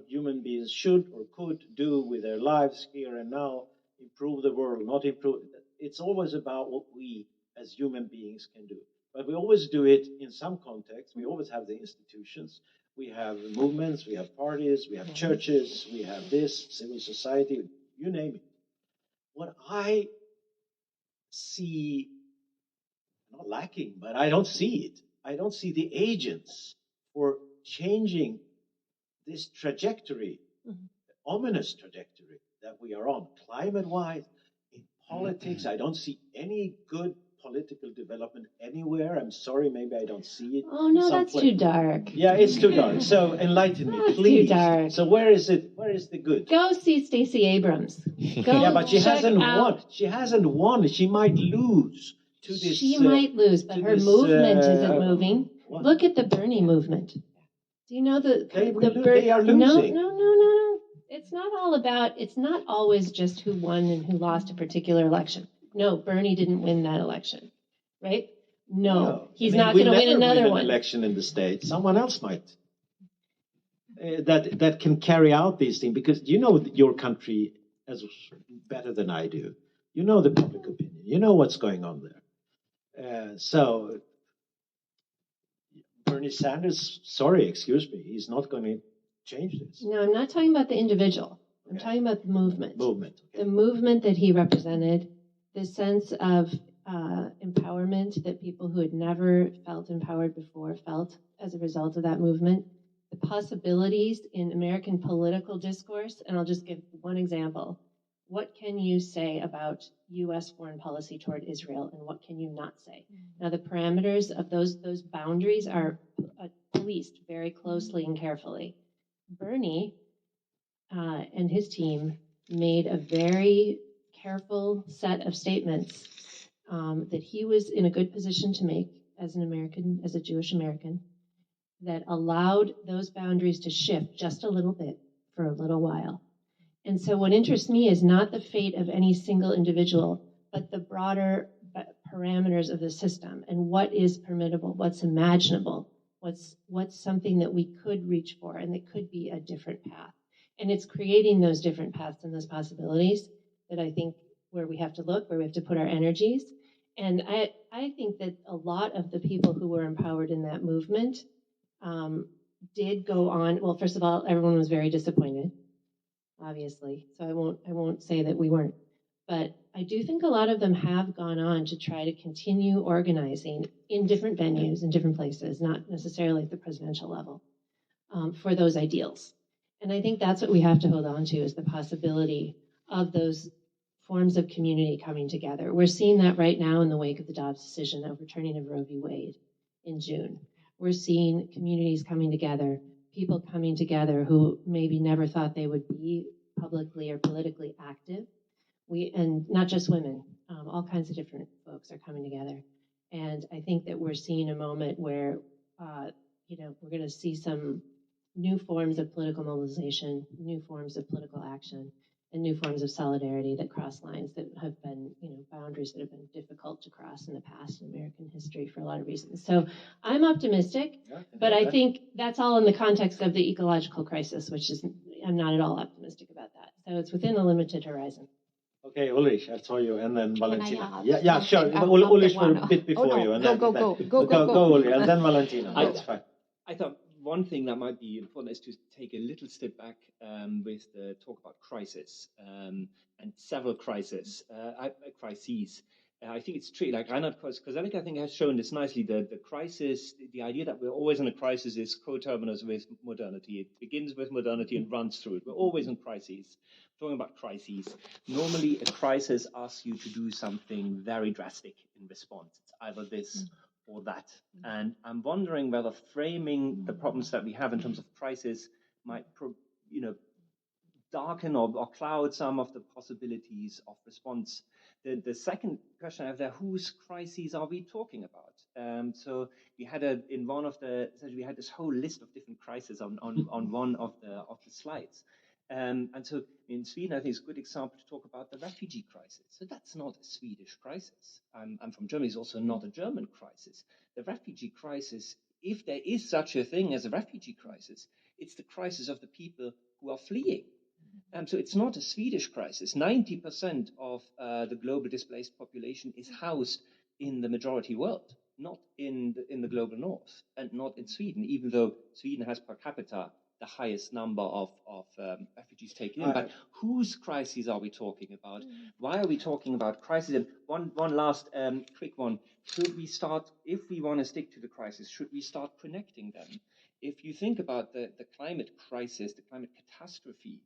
human beings should or could do with their lives here and now, improve the world, not improve. It's always about what we as human beings can do. But we always do it in some context. We always have the institutions. We have movements, we have parties, we have churches, we have this, civil society, you name it. What I see, not lacking, but I don't see it. I don't see the agents for changing this trajectory, ominous trajectory that we are on, climate-wise, in politics. I don't see any good political development anywhere. I'm sorry, maybe I don't see it. Oh no, that's too dark. Yeah, it's too dark. So enlighten me, That's please. too dark. So where is it? Where is the good? Go see Stacey Abrams. Go Yeah, but she check hasn't out- won. She hasn't won. She might lose to this. She might lose, but her movement isn't moving. what? Look at the Bernie movement. Do you know They are No, losing. no. It's not all about. It's not always just who won and who lost a particular election. No, Bernie didn't win that election, right? No, he's not going to win another an one. election in the States. Someone else might. That can carry out these things, because you know your country as better than I do. You know the public opinion. You know what's going on there. So Bernie Sanders, sorry, excuse me, he's not going to change this. No, I'm not talking about the individual. I'm talking about the movement. Movement. Okay. The movement that he represented, the sense of empowerment that people who had never felt empowered before felt as a result of that movement, the possibilities in American political discourse, and I'll just give one example. What can you say about U.S. foreign policy toward Israel, and what can you not say? Now, the parameters of those boundaries are policed very closely and carefully. Bernie and his team made a very careful set of statements that he was in a good position to make as an American, as a Jewish American, that allowed those boundaries to shift just a little bit for a little while. And so what interests me is not the fate of any single individual, but the broader parameters of the system and what is permissible, what's imaginable, what's something that we could reach for and that could be a different path. And it's creating those different paths and those possibilities that I think where we have to look, where we have to put our energies. And I think that a lot of the people who were empowered in that movement did go on. Well, first of all, everyone was very disappointed, obviously. So I won't say that we weren't. But I do think a lot of them have gone on to try to continue organizing in different venues, in different places, not necessarily at the presidential level, for those ideals. And I think that's what we have to hold on to, is the possibility of those forms of community coming together. We're seeing that right now in the wake of the Dobbs decision, the overturning of Roe v. Wade in June. We're seeing communities coming together, people coming together who maybe never thought they would be publicly or politically active. And not just women, all kinds of different folks are coming together. And I think that we're seeing a moment where, we're going to see some new forms of political mobilization, new forms of political action, and new forms of solidarity that cross lines that have been, boundaries that have been difficult to cross in the past in American history for a lot of reasons. So I'm optimistic, but I think that's all in the context of the ecological crisis, which is, I'm not at all optimistic about that. So it's within a limited horizon. Okay, Ulrich, I saw you, and then Valentina. Can I Yeah, sure. Ulrich were a bit before you, and go, go, Ulrich, and then Valentina. That's fine. I thought one thing that might be important is to take a little step back with the talk about crisis and several crises. I think it's true, like Reinhard Koselleck, I think, has shown this nicely. The crisis, the idea that we're always in a crisis is coterminous with modernity. It begins with modernity and runs through it. We're always in crises. Talking about crises, normally a crisis asks you to do something very drastic in response. It's either this or that. And I'm wondering whether framing the problems that we have in terms of crisis might darken or cloud some of the possibilities of response. The second question I have there, whose crises are we talking about? So we had we had this whole list of different crises on one of the slides. And so in Sweden, I think it's a good example to talk about the refugee crisis. So that's not a Swedish crisis. I'm from Germany, it's also not a German crisis. The refugee crisis, if there is such a thing as a refugee crisis, it's the crisis of the people who are fleeing. So it's not a Swedish crisis. 90% of the global displaced population is housed in the majority world, not in the global north, and not in Sweden, even though Sweden has per capita the highest number of refugees taken in. But whose crises are we talking about? Why are we talking about crises? And one last quick one. Should we start, if we want to stick to the crisis, should we start connecting them? If you think about the climate crisis, the climate catastrophe,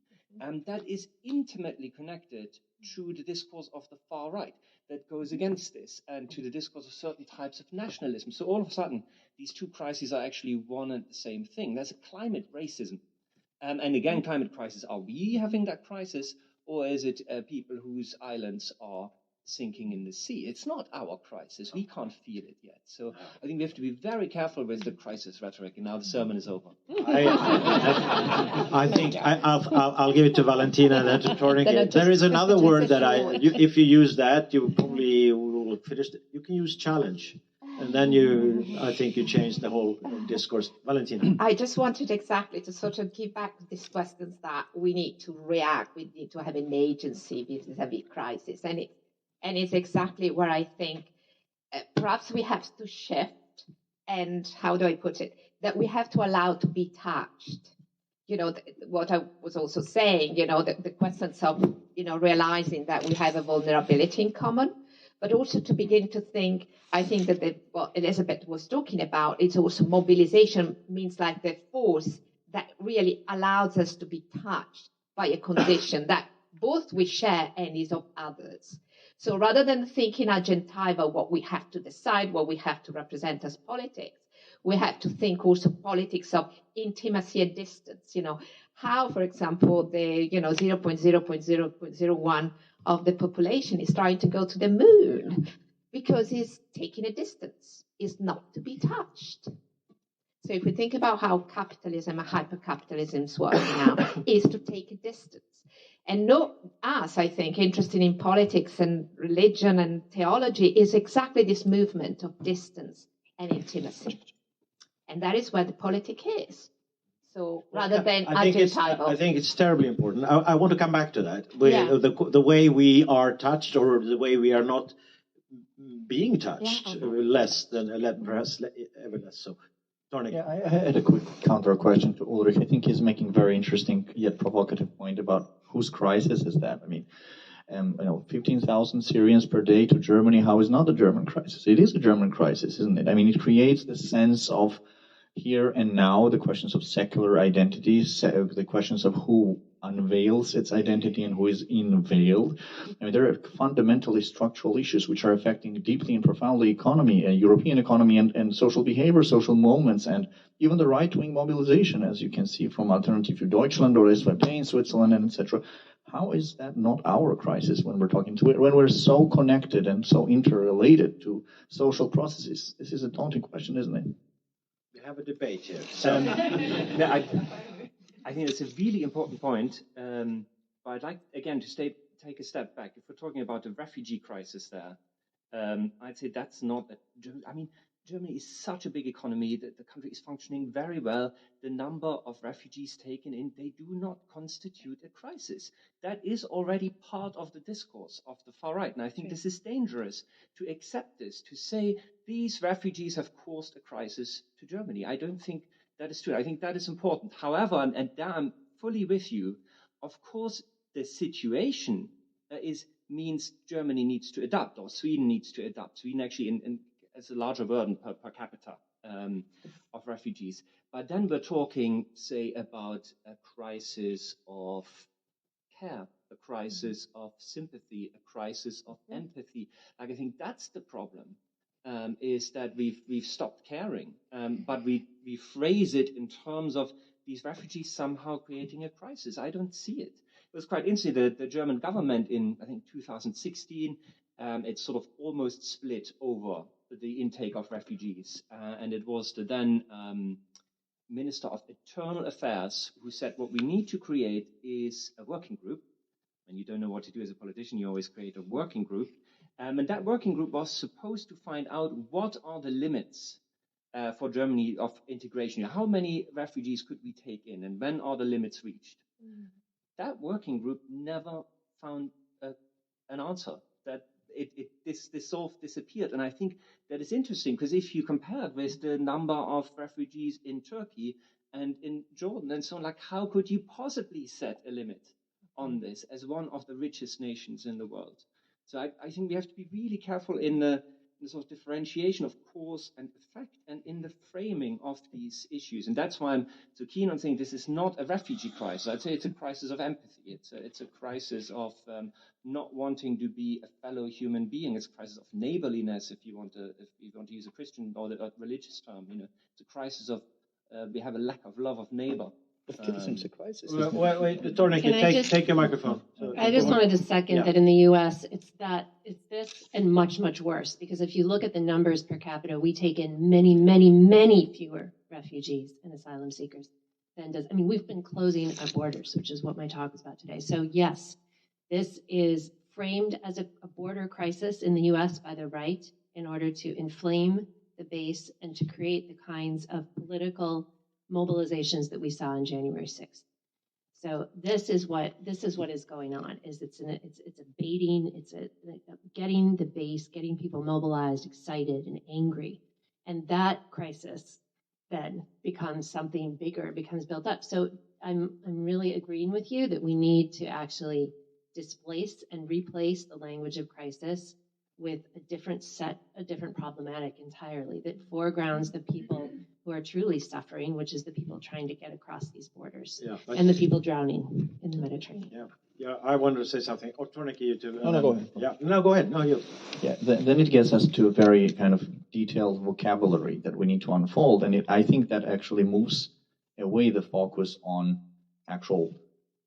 that is intimately connected to the discourse of the far right that goes against this, and to the discourse of certain types of nationalism. So all of a sudden, these two crises are actually one and the same thing. There's a climate racism. And again, climate crisis, are we having that crisis, or is it people whose islands are sinking in the sea? It's not our crisis. We can't feel it yet. So I think we have to be very careful with the crisis rhetoric. And now the sermon is over. I think I'll give it to Valentina and then to Tornike. There is another word that if you use that, you probably will finish. You can use challenge. And then I think you change the whole discourse. Valentina. I just wanted exactly to sort of give back these questions that we need to react, we need to have an agency vis-a-vis crisis. And it's exactly where I think perhaps we have to shift, and how do I put it, that we have to allow to be touched. What I was also saying, the questions of, realizing that we have a vulnerability in common, but also to begin to think, I think that what Elisabeth was talking about, it's also mobilization, means like the force that really allows us to be touched by a condition that both we share and is of others. So rather than thinking agentival, what we have to decide, what we have to represent as politics, we have to think also politics of intimacy and distance. How, for example, the 0.0.0.01 of the population is trying to go to the moon because it's taking a distance, is not to be touched. So if we think about how capitalism and hyper-capitalism is working now, is to take a distance. And not us, I think, interested in politics and religion and theology, is exactly this movement of distance and intimacy. And that is where the politic is. So rather than adjectival. I think it's terribly important. I want to come back to that. The way we are touched, or the way we are not being touched, less than perhaps ever less so. Yeah, I had a quick counter question to Ulrich. I think he's making a very interesting yet provocative point about whose crisis is that. I mean, 15,000 Syrians per day to Germany. How is not a German crisis? It is a German crisis, isn't it? I mean, it creates the sense of here and now, the questions of secular identities, the questions of who unveils its identity and who is unveiled. I mean, there are fundamentally structural issues which are affecting deeply and profoundly economy, European economy, and social behavior, social moments, and even the right-wing mobilization, as you can see from Alternative für Deutschland or SVP in Switzerland, and etc. How is that not our crisis when we're talking to it, when we're so connected and so interrelated to social processes? This is a daunting question, isn't it? Have a debate here. I think it's a really important point, but I'd like, again, to take a step back. If we're talking about the refugee crisis there, I'd say that's not Germany is such a big economy that the country is functioning very well. The number of refugees taken in, they do not constitute a crisis. That is already part of the discourse of the far right. And I think this is dangerous to accept this, to say these refugees have caused a crisis to Germany. I don't think that is true. I think that is important. However, and there I'm fully with you, of course, the situation means Germany needs to adapt, or Sweden needs to adapt. Sweden actually has a larger burden per capita of refugees. But then we're talking, say, about a crisis of care, a crisis of sympathy, a crisis of empathy. Like, I think that's the problem, is that we've stopped caring, but we phrase it in terms of these refugees somehow creating a crisis. I don't see it. was quite interesting. The German government in, I think, 2016, it sort of almost split over the intake of refugees. And it was the then Minister of Internal Affairs who said, what we need to create is a working group. And you don't know what to do as a politician, you always create a working group. And that working group was supposed to find out what are the limits for Germany of integration. How many refugees could we take in, and when are the limits reached? That working group never found an answer. That this disappeared. And I think that is interesting, because if you compare it with the number of refugees in Turkey and in Jordan and so on, like, how could you possibly set a limit on this as one of the richest nations in the world? So I think we have to be really careful in the sort of differentiation of cause and effect, and in the framing of these issues. And that's why I'm so keen on saying this is not a refugee crisis. I'd say it's a crisis of empathy. It's a crisis of not wanting to be a fellow human being. It's a crisis of neighborliness, if you want to use a Christian or a religious term. It's a crisis of we have a lack of love of neighbor. It's a crisis. Wait, Tornike, take your microphone. I just wanted to second that in the U.S., it's this and much, much worse. Because if you look at the numbers per capita, we take in many, many, many fewer refugees and asylum seekers than does. I mean, we've been closing our borders, which is what my talk is about today. So yes, this is framed as a border crisis in the U.S. by the right in order to inflame the base and to create the kinds of political mobilizations that we saw on January 6th. So this is what is going on. Is it's a baiting, getting the base, getting people mobilized, excited, and angry, and that crisis then becomes something bigger, becomes built up. So I'm really agreeing with you that we need to actually displace and replace the language of crisis with a different problematic entirely that foregrounds the people who are truly suffering, which is the people trying to get across these borders, and the people drowning in the Mediterranean. Yeah. I wanted to say something. Oh, Tornike, you too. No, go ahead. Yeah, no, go ahead. No, you. Yeah, then it gets us to a very kind of detailed vocabulary that we need to unfold, and I think that actually moves away the focus on actual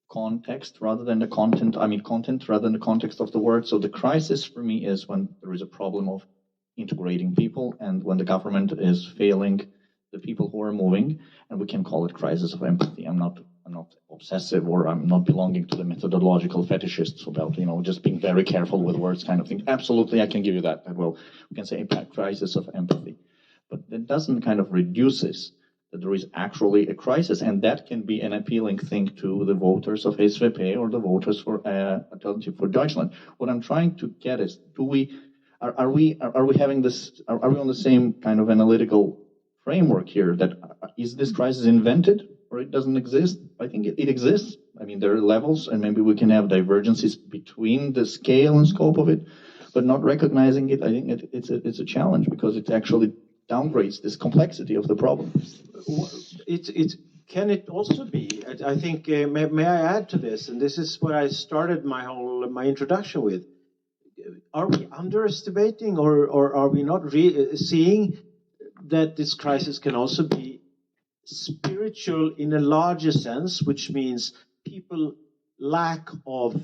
context rather than the content. I mean, content rather than the context of the word. So the crisis for me is when there is a problem of integrating people, and when the government is failing the people who are moving, and we can call it crisis of empathy. I'm not obsessive, or I'm not belonging to the methodological fetishists about just being very careful with words kind of thing. Absolutely, I can give you that. Well, we can say a crisis of empathy, but that doesn't kind of reduces that there is actually a crisis, and that can be an appealing thing to the voters of SVP or the voters for Alternative for Deutschland. What I'm trying to get is, are we having this? Are we on the same kind of analytical framework here? That is this crisis invented or it doesn't exist? I think it exists. I mean, there are levels, and maybe we can have divergences between the scale and scope of it, but not recognizing it, I think it's a challenge, because it actually downgrades this complexity of the problem. Can it also be? I think may I add to this? And this is what I started my introduction with. Are we underestimating, or are we not seeing that this crisis can also be spiritual in a larger sense, which means people lack of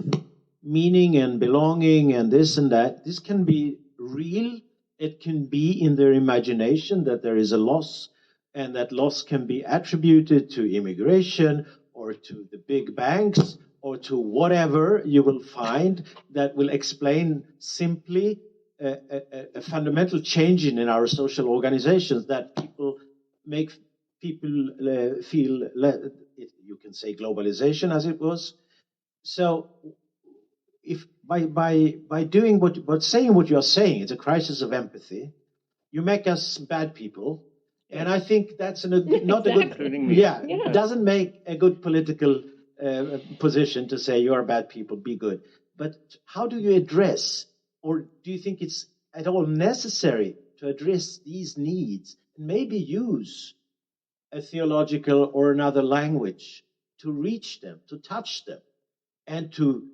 meaning and belonging and this and that? This can be real. It can be in their imagination that there is a loss, and that loss can be attributed to immigration or to the big banks or to whatever you will find that will explain simply a fundamental change in our social organizations, that make people feel, you can say globalization as it was. So if by doing saying what you're saying, it's a crisis of empathy, you make us bad people. And I think that's not a good, it doesn't make a good political position to say you are bad people, be good. But how do you address, or do you think it's at all necessary to address these needs and maybe use a theological or another language to reach them, to touch them, and to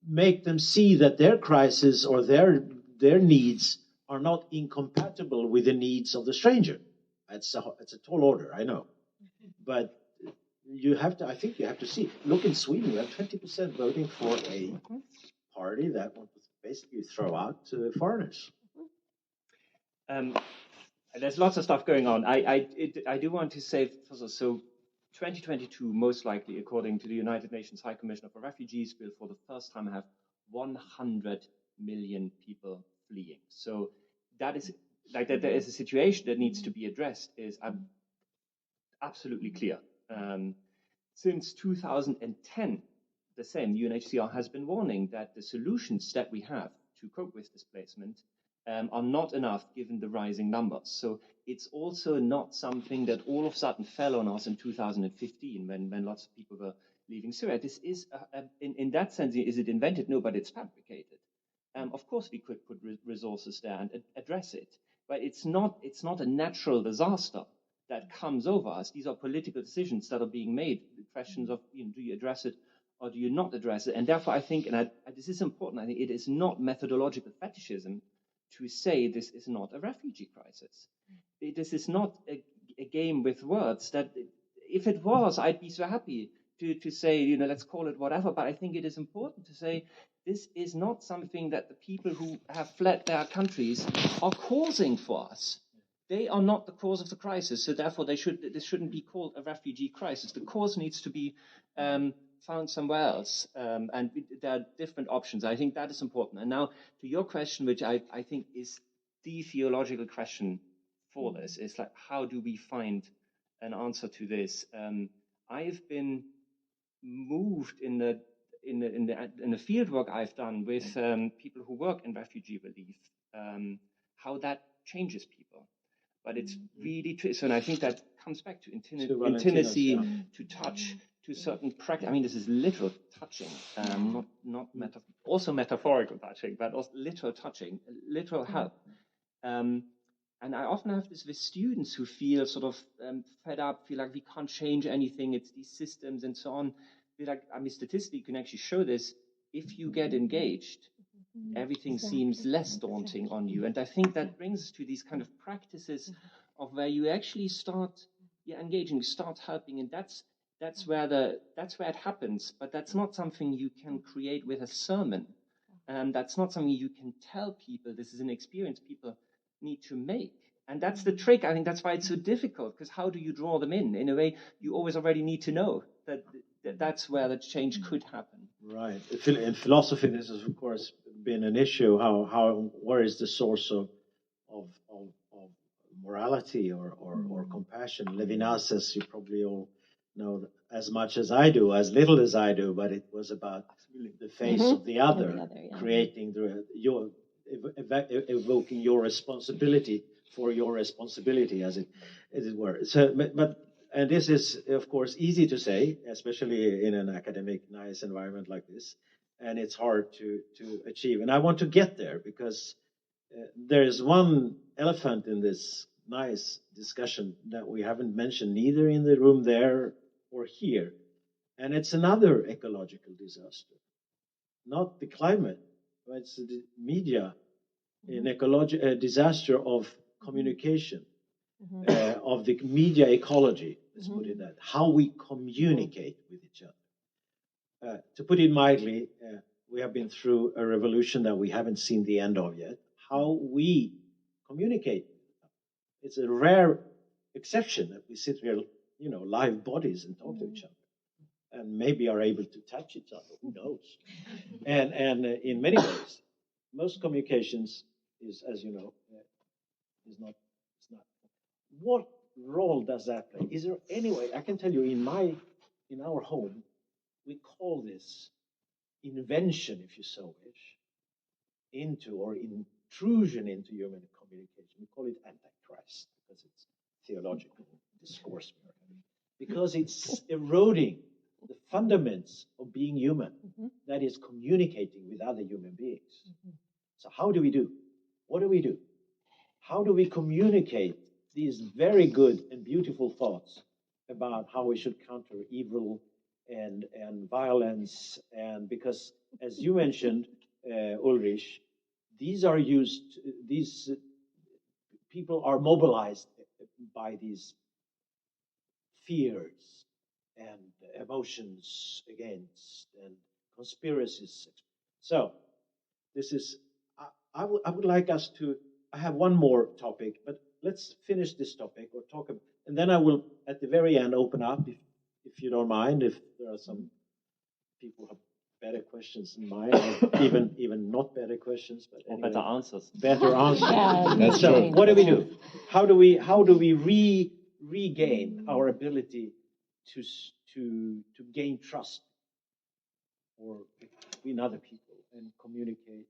make them see that their crisis or their needs are not incompatible with the needs of the stranger? It's a tall order, I know. But you have to. I think you have to see. Look in Sweden, we have 20% voting for a party that wants to basically throw out foreigners. There's lots of stuff going on. I do want to say, so 2022, most likely, according to the United Nations High Commissioner for Refugees, will for the first time have 100 million people fleeing. So that is like that. There is a situation that needs to be addressed. Is absolutely clear. Since 2010, the same UNHCR has been warning that the solutions that we have to cope with displacement are not enough given the rising numbers. So it's also not something that all of a sudden fell on us in 2015 when lots of people were leaving Syria. This is, in that sense, is it invented? No, but it's fabricated. Of course, we could put resources there and address it, but it's not a natural disaster that comes over us. These are political decisions that are being made. The questions of, do you address it or do you not address it? And therefore, I think, and this is important, I think it is not methodological fetishism to say this is not a refugee crisis. This is not a game with words. That if it was, I'd be so happy to say, let's call it whatever. But I think it is important to say this is not something that the people who have fled their countries are causing for us. They are not the cause of the crisis, so therefore this shouldn't be called a refugee crisis. The cause needs to be found somewhere else, and there are different options. I think that is important. And now to your question, which I think is the theological question for this, is like, how do we find an answer to this? I've been moved in the fieldwork I've done with people who work in refugee relief, how that changes people. But it's really true. So, and I think that comes back to intimacy, to touch, to certain practice. I mean, this is literal touching, not also metaphorical touching, but also literal touching, literal help. And I often have this with students who feel sort of fed up, feel like we can't change anything. It's these systems and so on. Feel like, I mean, statistically, you can actually show this. If you get engaged, everything seems less daunting on you. And I think that brings us to these kind of practices of where you actually start engaging, start helping, and that's where it happens. But that's not something you can create with a sermon. That's not something you can tell people. This is an experience people need to make. And that's the trick. I think that's why it's so difficult, because how do you draw them in? In a way, you always already need to know that that's where the change could happen. Right. In philosophy, this has, of course, been an issue. Where is the source of morality or compassion? Levinas, as you probably all know as much as I do, as little as I do, but it was about the face of the other, creating evoking your responsibility for your responsibility, as it were. So, and this is, of course, easy to say, especially in an academic, nice environment like this, and it's hard to achieve. And I want to get there, because there is one elephant in this nice discussion that we haven't mentioned, neither in the room there or here, and it's another ecological disaster. Not the climate, but it's the media, an disaster of communication. Of the media ecology, let's put it that, how we communicate with each other. To put it mildly, we have been through a revolution that we haven't seen the end of yet. How we communicate. It's a rare exception that we sit here, live bodies and talk to each other, and maybe are able to touch each other. Who knows? And in many ways, most communications is, as you know, is not. What role does that play? Is there any way? I can tell you, in our home, we call this invention, if you so wish, intrusion into human communication. We call it Antichrist, because it's theological discourse we're having. Because it's eroding the fundaments of being human, that is communicating with other human beings. So how do we do? What do we do? How do we communicate these very good and beautiful thoughts about how we should counter evil and violence? And because, as you mentioned, Ulrich, these people are mobilized by these fears and emotions against and conspiracies. So this is, I would like us to, I have one more topic, but let's finish this topic or talk about, and then I will at the very end open up, if you don't mind, if there are some people who have better questions than mine, or even not better questions, but anyway, better answers. Better answers. Yeah, so what do we do? How do we regain our ability to gain trust or between other people and communicate?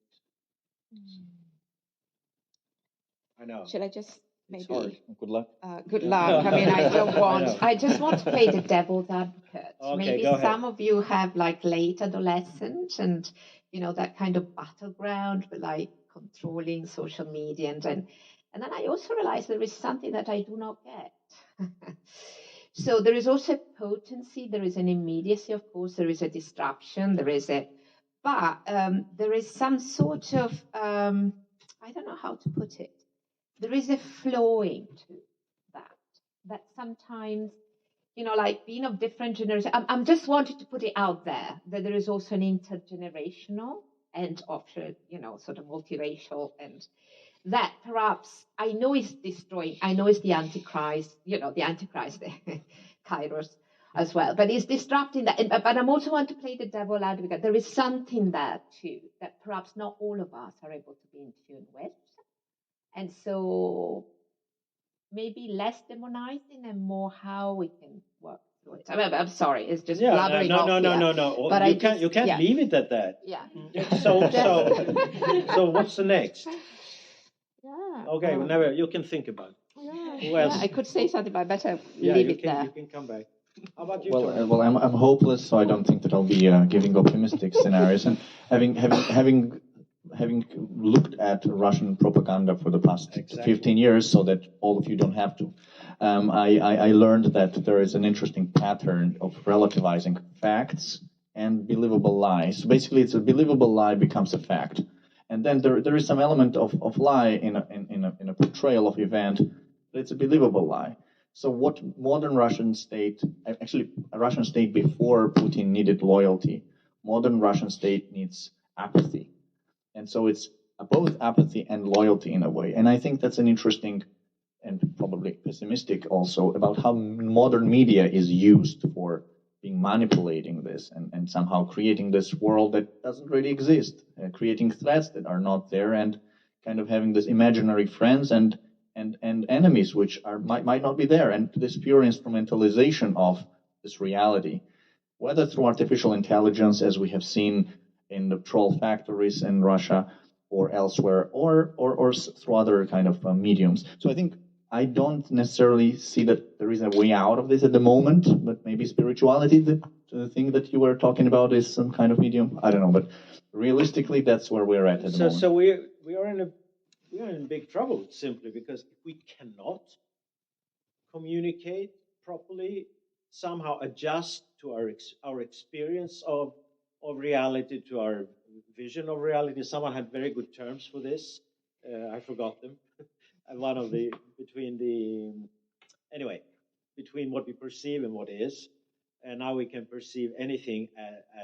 I know. Should I just maybe? It's hard. Good luck. Good luck. I mean, I don't want. I just want to play the devil's advocate. Okay, Maybe go ahead. some of you have like late adolescent and that kind of battleground with like controlling social media and then I also realize there is something that I do not get. So there is also a potency. There is an immediacy, of course. There is a disruption. But there is some sort of I don't know how to put it. There is a flowing to that sometimes, like being of different generations. I'm just wanting to put it out there that there is also an intergenerational and often, sort of multiracial, and that perhaps I know is destroying. I know it's the Antichrist, the Kairos as well, but it's disrupting that. But I also want to play the devil advocate. There is something there too that perhaps not all of us are able to be in tune with. And so maybe less demonizing and more how we can work through it. I'm sorry, it's just blabbering off here. No. But you can't leave it at that. Yeah. So what's the next? Yeah. Okay, whenever you can think about it. Who else? I could say something, but I better leave it there. You can come back. How about you? Well, I'm hopeless, so I don't think that I'll be giving optimistic scenarios. And having looked at Russian propaganda for the past 15 years, so that all of you don't have to, I learned that there is an interesting pattern of relativizing facts and believable lies. So basically, it's a believable lie becomes a fact, and then there is some element of lie in a portrayal of event, but it's a believable lie. So what modern Russian state, actually a Russian state before Putin needed loyalty, modern Russian state needs apathy. And so it's both apathy and loyalty in a way. And I think that's an interesting and probably pessimistic also about how modern media is used for being manipulating this and somehow creating this world that doesn't really exist, creating threats that are not there and kind of having this imaginary friends and enemies which might not be there, and this pure instrumentalization of this reality, whether through artificial intelligence, as we have seen in the troll factories in Russia or elsewhere, or through other kind of mediums. So I think I don't necessarily see that there is a way out of this at the moment, but maybe spirituality, the thing that you were talking about, is some kind of medium. I don't know, but realistically, that's where we're at the moment. So we are in big trouble simply because if we cannot communicate properly, somehow adjust to our experience of reality, to our vision of reality. Someone had very good terms for this. I forgot them. One of between what we perceive and what is, and now we can perceive anything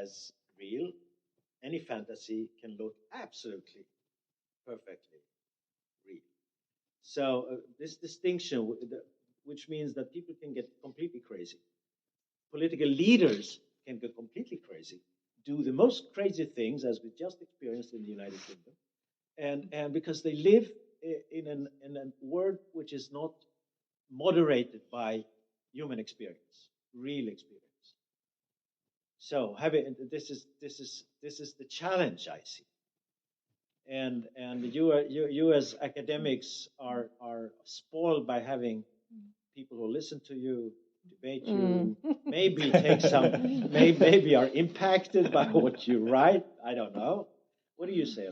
as real. Any fantasy can look absolutely perfectly real. So this distinction, which means that people can get completely crazy. Political leaders can go completely crazy, do the most crazy things, as we just experienced in the United Kingdom, and because they live in a world which is not moderated by human experience, real experience. So this is the challenge I see, and you as academics are spoiled by having people who listen to you, debate you, maybe take some, maybe are impacted by what you write. I don't know. What do you say?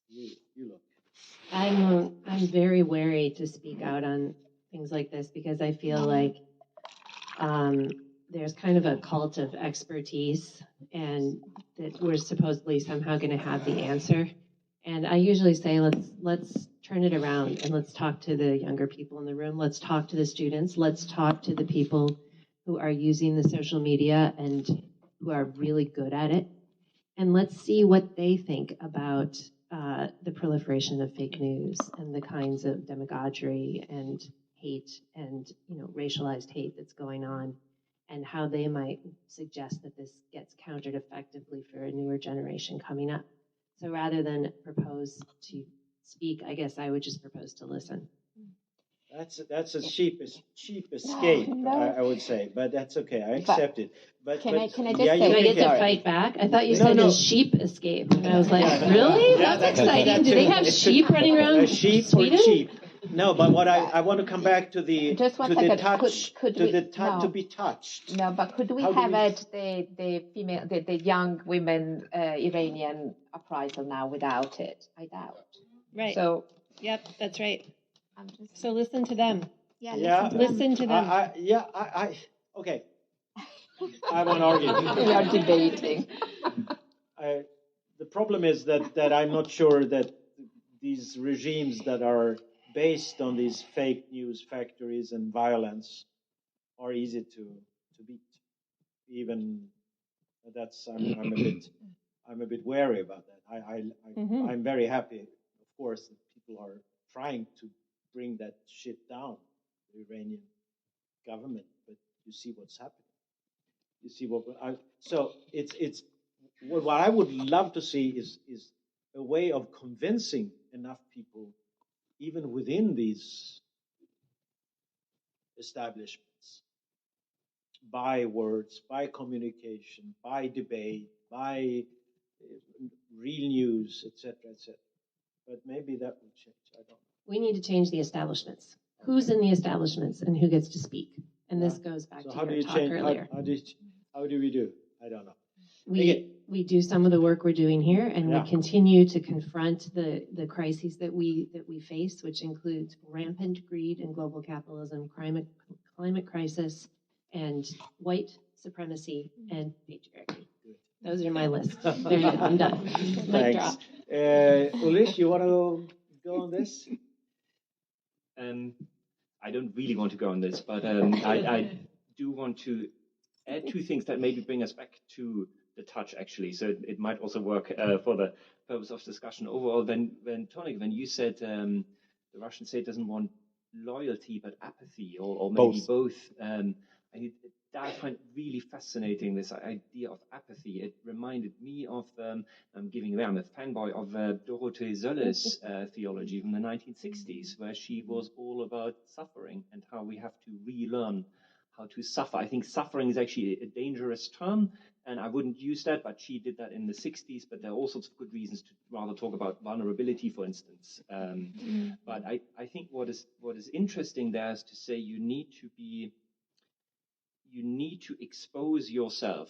You look. I'm very wary to speak out on things like this because I feel like there's kind of a cult of expertise, and that we're supposedly somehow going to have the answer. And I usually say, let's turn it around and let's talk to the younger people in the room. Let's talk to the students. Let's talk to the people who are using the social media and who are really good at it. And let's see what they think about the proliferation of fake news and the kinds of demagoguery and hate and racialized hate that's going on, and how they might suggest that this gets countered effectively for a newer generation coming up. So rather than propose to speak, I guess I would just propose to listen. That's a cheap escape, I would say, but that's okay. I accept it. But can I just say, do I get to fight back? I thought you said a sheep escape, and I was like, really? That's exciting. Do they have sheep running around Sweden? Or cheap? No, but what I want to come back to the just one to second. the touch Could to we, the touch no. to be touched. No, but could we have the female, the young women Iranian appraisal now without it? I doubt. Right. So. Yep, that's right. So listen to them. Yeah. Listen to them. Okay. I won't argue. We are debating. The problem is that I'm not sure that these regimes that are based on these fake news factories and violence are easy to beat. Even that's I'm a bit wary about that. I'm very happy, of course, that people are trying to bring that shit down, the Iranian government. But you see what's happening. You see so it's what I would love to see is a way of convincing enough people, even within these establishments, by words, by communication, by debate, by real news, etc., etc. But maybe that will change. I don't know. We need to change the establishments. Who's in the establishments and who gets to speak? And this goes back to your talk earlier. How do we do? I don't know. We do some of the work we're doing here, and we continue to confront the crises that we face, which includes rampant greed and global capitalism, climate crisis, and white supremacy and patriarchy. Those are my list. There you go. I'm done. Mic drop. Ulrich, you want to go on this? I don't really want to go on this, but I do want to add two things that maybe bring us back to the touch, actually. So it might also work for the purpose of discussion overall. When Tornike, when you said the Russian state doesn't want loyalty but apathy, or maybe both, I find it really fascinating, this idea of apathy. It reminded me of, I'm giving away, I'm a fanboy of Dorothee Sölle's theology from the 1960s, where she was all about suffering and how we have to relearn how to suffer. I think suffering is actually a dangerous term, and I wouldn't use that, but she did that in the 60s, but there are all sorts of good reasons to rather talk about vulnerability, for instance. But I think what is interesting there is to say you need to expose yourself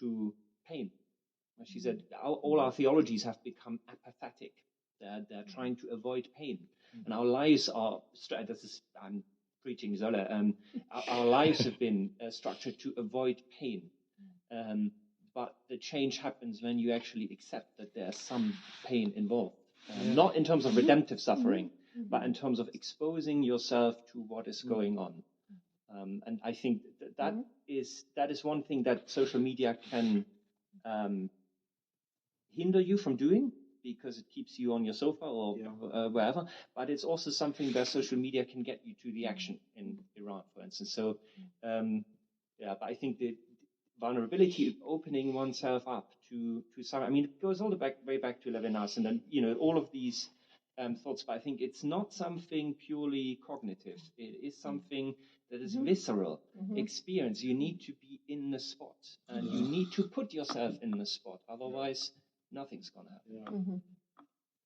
to pain. As she said, all our theologies have become apathetic. They're trying to avoid pain. And our lives are, I'm preaching Zola, our lives have been structured to avoid pain. But the change happens when you actually accept that there's some pain involved. Not in terms of redemptive suffering, but in terms of exposing yourself to what is going on. And I think that is one thing that social media can hinder you from doing, because it keeps you on your sofa or wherever. But it's also something where social media can get you to the action in Iran, for instance. So, but I think the vulnerability, opening oneself up to some. I mean, it goes all the way back to Levinas, and then all of these thoughts. But I think it's not something purely cognitive. It is something that is visceral experience. You need to be in the spot, and you need to put yourself in the spot. Otherwise, nothing's going to happen.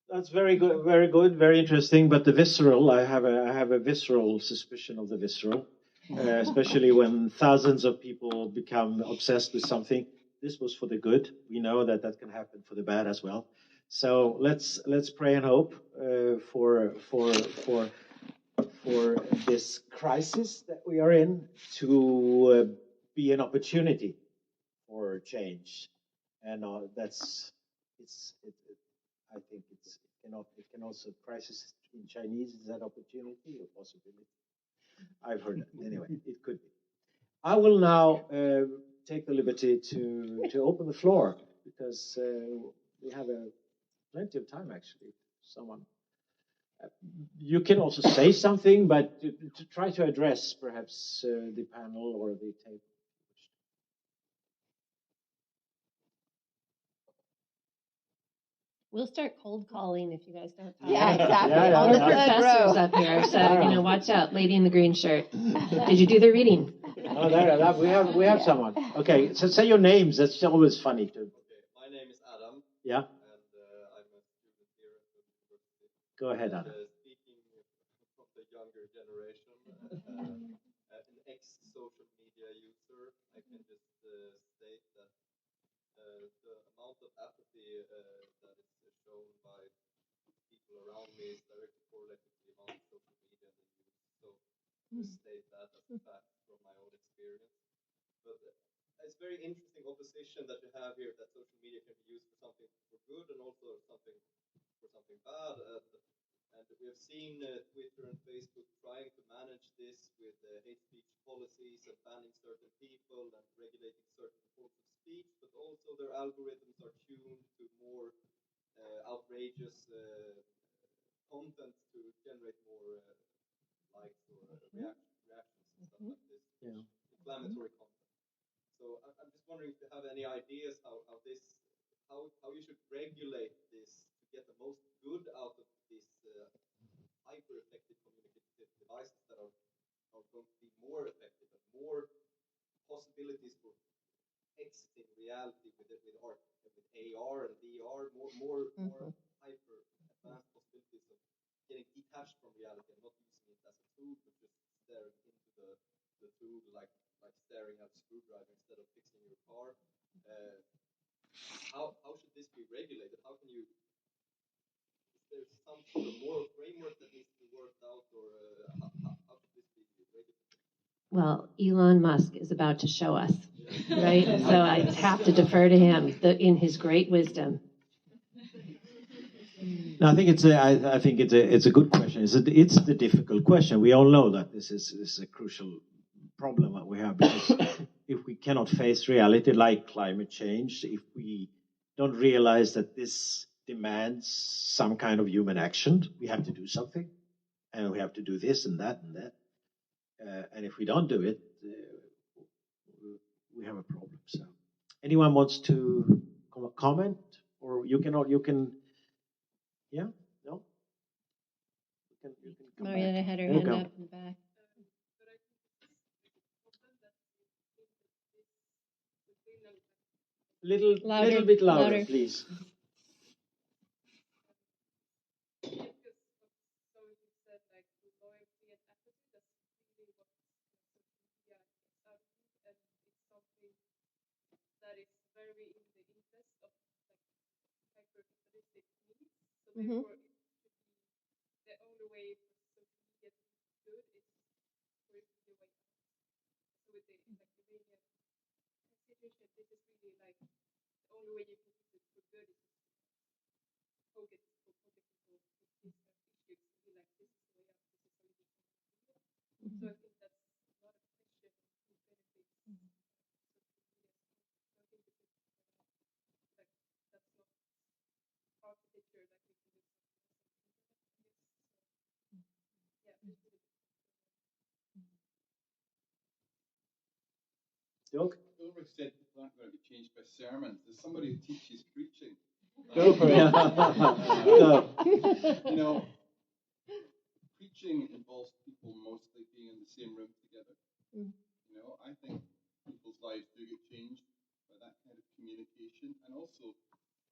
That's very good, very interesting. But the visceral, I have a visceral suspicion of the visceral, especially when thousands of people become obsessed with something. This was for the good. We know that can happen for the bad as well. So let's pray and hope for this crisis that we are in to be an opportunity for change, and I think it can also, crisis in Chinese is that opportunity or possibility. I've heard that. Anyway, it could be. I will now take the liberty to open the floor because we have plenty of time actually. Someone, you can also say something, but to try to address perhaps the panel or the table. We'll start cold calling if you guys don't talk. Yeah, exactly. Yeah, All the yeah. professors up here said, watch out, lady in the green shirt. Did you do the reading? Oh, there, we have someone. Okay, so say your names. That's always funny too. Okay, my name is Adam. Yeah. And I'm a student here at the university. Go ahead, Adam. Speaking from the younger generation, an ex-social media user, I can just state that the amount of apathy that is shown by people around me is directly correlated to the amount of social media they use. So just state that as a fact from my own experience. But it's very interesting opposition that you have here, that social media can be used for something for good and also something for something bad. And we have seen Twitter and Facebook trying to manage this with hate speech policies and banning certain people and regulating certain forms of speech, but also their algorithms are tuned to more outrageous content to generate more likes or reactions and stuff like this, inflammatory content. So I'm just wondering if you have any ideas how you should regulate this to get the most good out of these hyper-effective communicative devices that are going to be more effective and more possibilities for exiting reality with AR and VR, more hyper advanced possibilities of getting detached from reality and not using it as a tool, but just staring into the tool like staring at a screwdriver instead of fixing your car. How should this be regulated? How can you? Is there some sort of moral framework that needs to be worked out, or how should this be regulated? Well, Elon Musk is about to show us, right? So I have to defer to him in his great wisdom. No, I think it's a good question. It's the difficult question. We all know that this is a crucial problem that we have, because if we cannot face reality like climate change, if we don't realize that this demands some kind of human action, we have to do something, and we have to do this and that and that. And if we don't do it, we have a problem. So, anyone wants to comment, or you can, yeah, no, you can come Marietta back. had her There you hand go. up in the back. Little bit louder, please. Mm-hmm. Ulrich said people aren't going to be changed by sermons. There's somebody who teaches preaching. Go for it. Preaching involves people mostly being in the same room together. I think people's lives do get changed by that kind of communication. And also,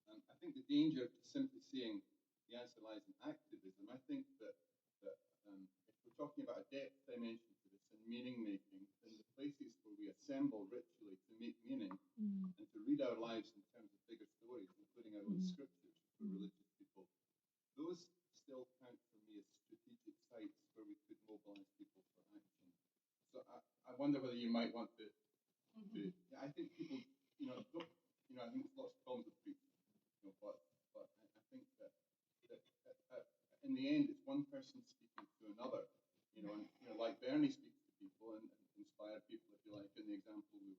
I think the danger of simply saying the answer lies in activism. I think that if we're talking about a depth dimension to this and meaning making, then the places where we assemble ritually to make meaning and to read our lives in terms of bigger stories, including our own scriptures for religious people, those still count for me as strategic sites where we could mobilize people for action. So I wonder whether you might want to. I think people, I think there's lots of problems with preaching, but I think that in the end, it's one person speaking to another, and like Bernie speaks to people, and inspired people, if you like, in the example we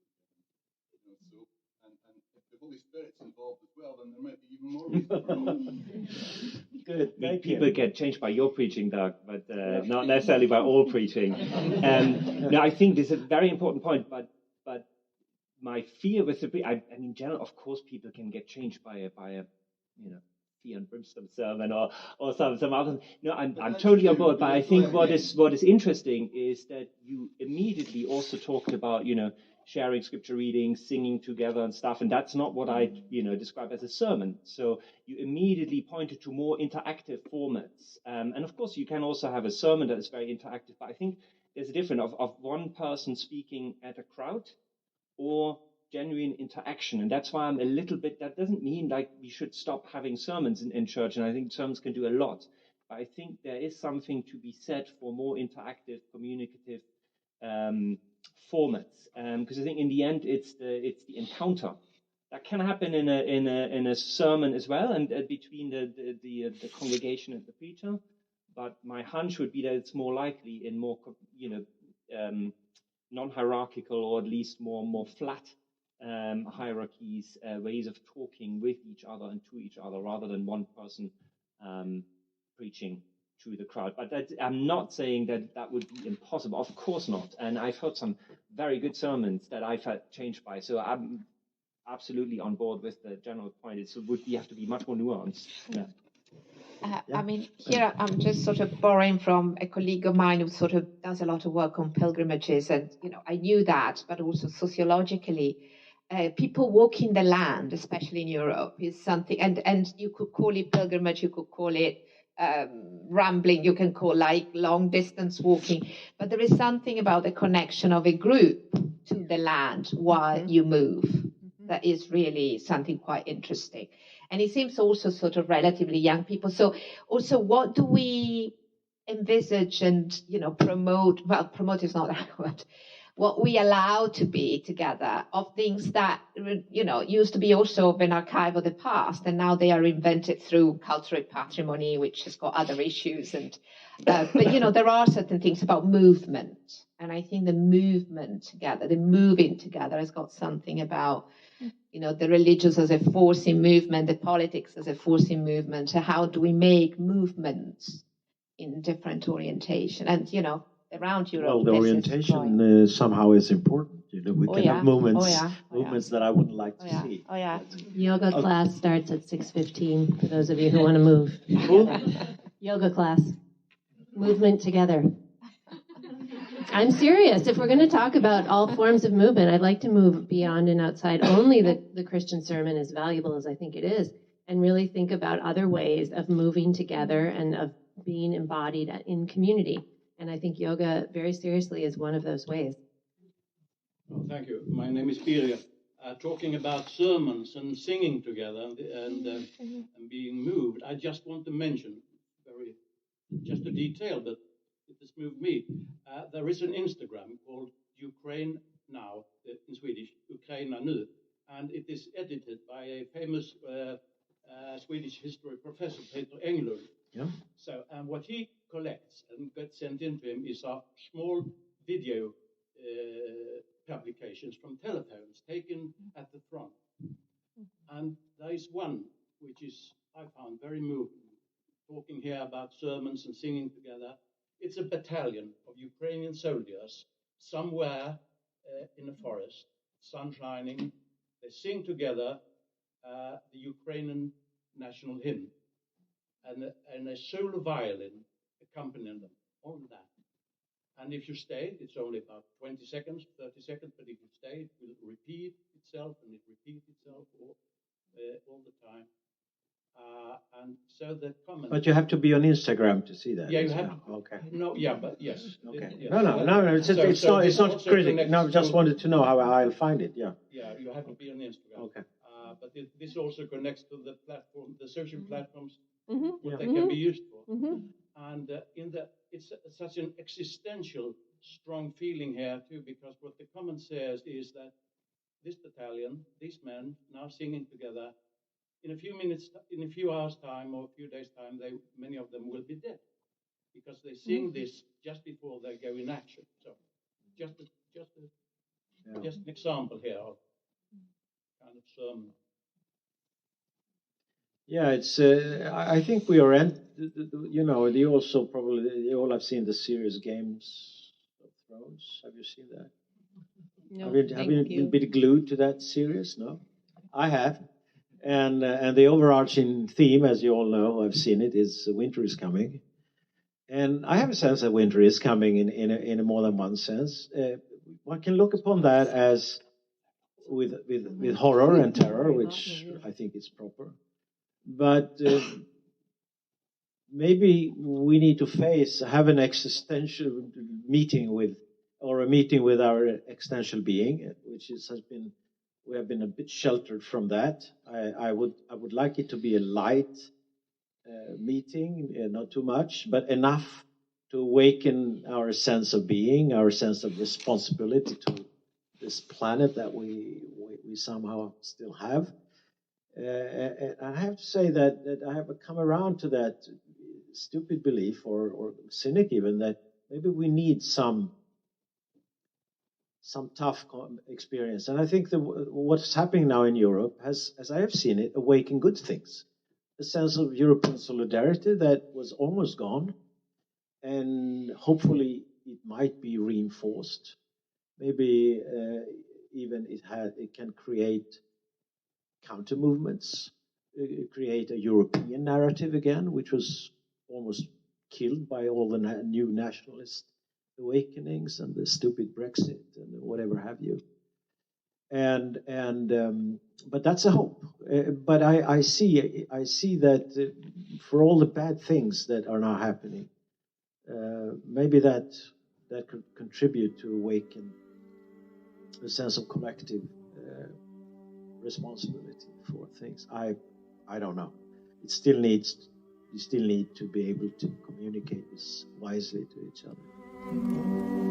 were given. So, and if the Holy Spirit's involved as well, then there might be even more reason for hope. Good. People get changed by your preaching, Doug, but not necessarily by all preaching. No, I think this is a very important point, but my fear with the, I mean, in general, of course, people can get changed by a fire and brimstone sermon or some other. No, I'm totally on board. But I think what is interesting is that you immediately also talked about sharing scripture readings, singing together and stuff, and that's not what I describe as a sermon. So you immediately pointed to more interactive formats, and of course you can also have a sermon that is very interactive. But I think there's a difference of one person speaking at a crowd or genuine interaction. And that's why I'm a little bit, that doesn't mean like we should stop having sermons in church. And I think sermons can do a lot. But I think there is something to be said for more interactive, communicative formats. Because I think in the end, it's the encounter. That can happen in a sermon as well, and between the congregation and the preacher. But my hunch would be that it's more likely in more, non-hierarchical, or at least more flat hierarchies, ways of talking with each other and to each other, rather than one person preaching to the crowd. But I'm not saying that would be impossible. Of course not. And I've heard some very good sermons that I've had changed by. So I'm absolutely on board with the general point. It would have to be much more nuanced. Yeah. I mean, here I'm just sort of borrowing from a colleague of mine who sort of does a lot of work on pilgrimages, and I knew that, but also sociologically, people walking the land, especially in Europe, is something, and you could call it pilgrimage, you could call it rambling, you can call like long distance walking, but there is something about the connection of a group to the land while you move that is really something quite interesting. And it seems also sort of relatively young people. So also, what do we envisage and, promote? Well, promote is not that word. What we allow to be together of things that, used to be also an archive of the past, and now they are invented through cultural patrimony, which has got other issues. And but there are certain things about movement, and I think the movement together, the moving together, has got something about the religious as a force in movement, the politics as a force in movement. So how do we make movements in different orientation? And around Europe, well, the orientation somehow is important. We can have movements that I wouldn't like to see. Oh yeah. Yoga class starts at 6:15 for those of you who want to move. Yoga class, movement together. I'm serious. If we're going to talk about all forms of movement, I'd like to move beyond and outside only the Christian sermon, as valuable as I think it is, and really think about other ways of moving together and of being embodied in community. And I think yoga, very seriously, is one of those ways. Well, thank you. My name is Pirja. Talking about sermons and singing together and being moved, I just want to mention, just a detail, but it has moved me. There is an Instagram called Ukraine Now, in Swedish, Ukraina Nu, and it is edited by a famous Swedish history professor, Peter Englund. Yeah. So, and what he collects and gets sent into him is a small video publications from telephones taken at the front. And there is one which is, I found, very moving, talking here about sermons and singing together. It's a battalion of Ukrainian soldiers somewhere in a forest, sun shining. They sing together the Ukrainian national hymn, and a solo violin accompanying them on that. And if you stay, it's only about 20 seconds, 30 seconds, but if you stay, it will repeat itself, and it repeats itself all the time. And so the comment. But you have to be on Instagram to see that. Yeah, you have. Okay. No, yeah, but yes. Okay. Yes. No. It's not critical. No, just wanted to know how I'll find it. Yeah. Yeah, you have to be on Instagram. Okay. But this also connects to the platform, the social platforms, what they can be used for. And it's such an existential, strong feeling here too, because what the comment says is that this battalion, these men, now singing together, in a few minutes, in a few hours' time or a few days' time, many of them will be dead, because they sing this just before they go in action. So, just Just an example here of kind of sermon. Yeah, it's. I think we are. You know, they also probably they all have seen the series Games of Thrones. Have you seen that? No, Have you been a bit glued to that series? No, I have. And the overarching theme, as you all know, I've seen it, is winter is coming. And I have a sense that winter is coming in a more than one sense. One can look upon that as with horror and terror, which I think is proper. But maybe we need to have an existential meeting with our existential being, which we have been a bit sheltered from that. I would like it to be a light meeting, not too much, but enough to awaken our sense of being, our sense of responsibility to this planet that we somehow still have. I have to say that I have come around to that stupid belief or cynic even that maybe we need some tough experience. And I think that what's happening now in Europe has, as I have seen it, awakened good things. A sense of European solidarity that was almost gone, and hopefully it might be reinforced. Maybe even it can create counter movements, create a European narrative again, which was almost killed by all the new nationalist awakenings and the stupid Brexit and whatever have you. But that's a hope. But I see that for all the bad things that are now happening, maybe that could contribute to awaken a sense of collective responsibility for things. I don't know. We still need to be able to communicate this wisely to each other.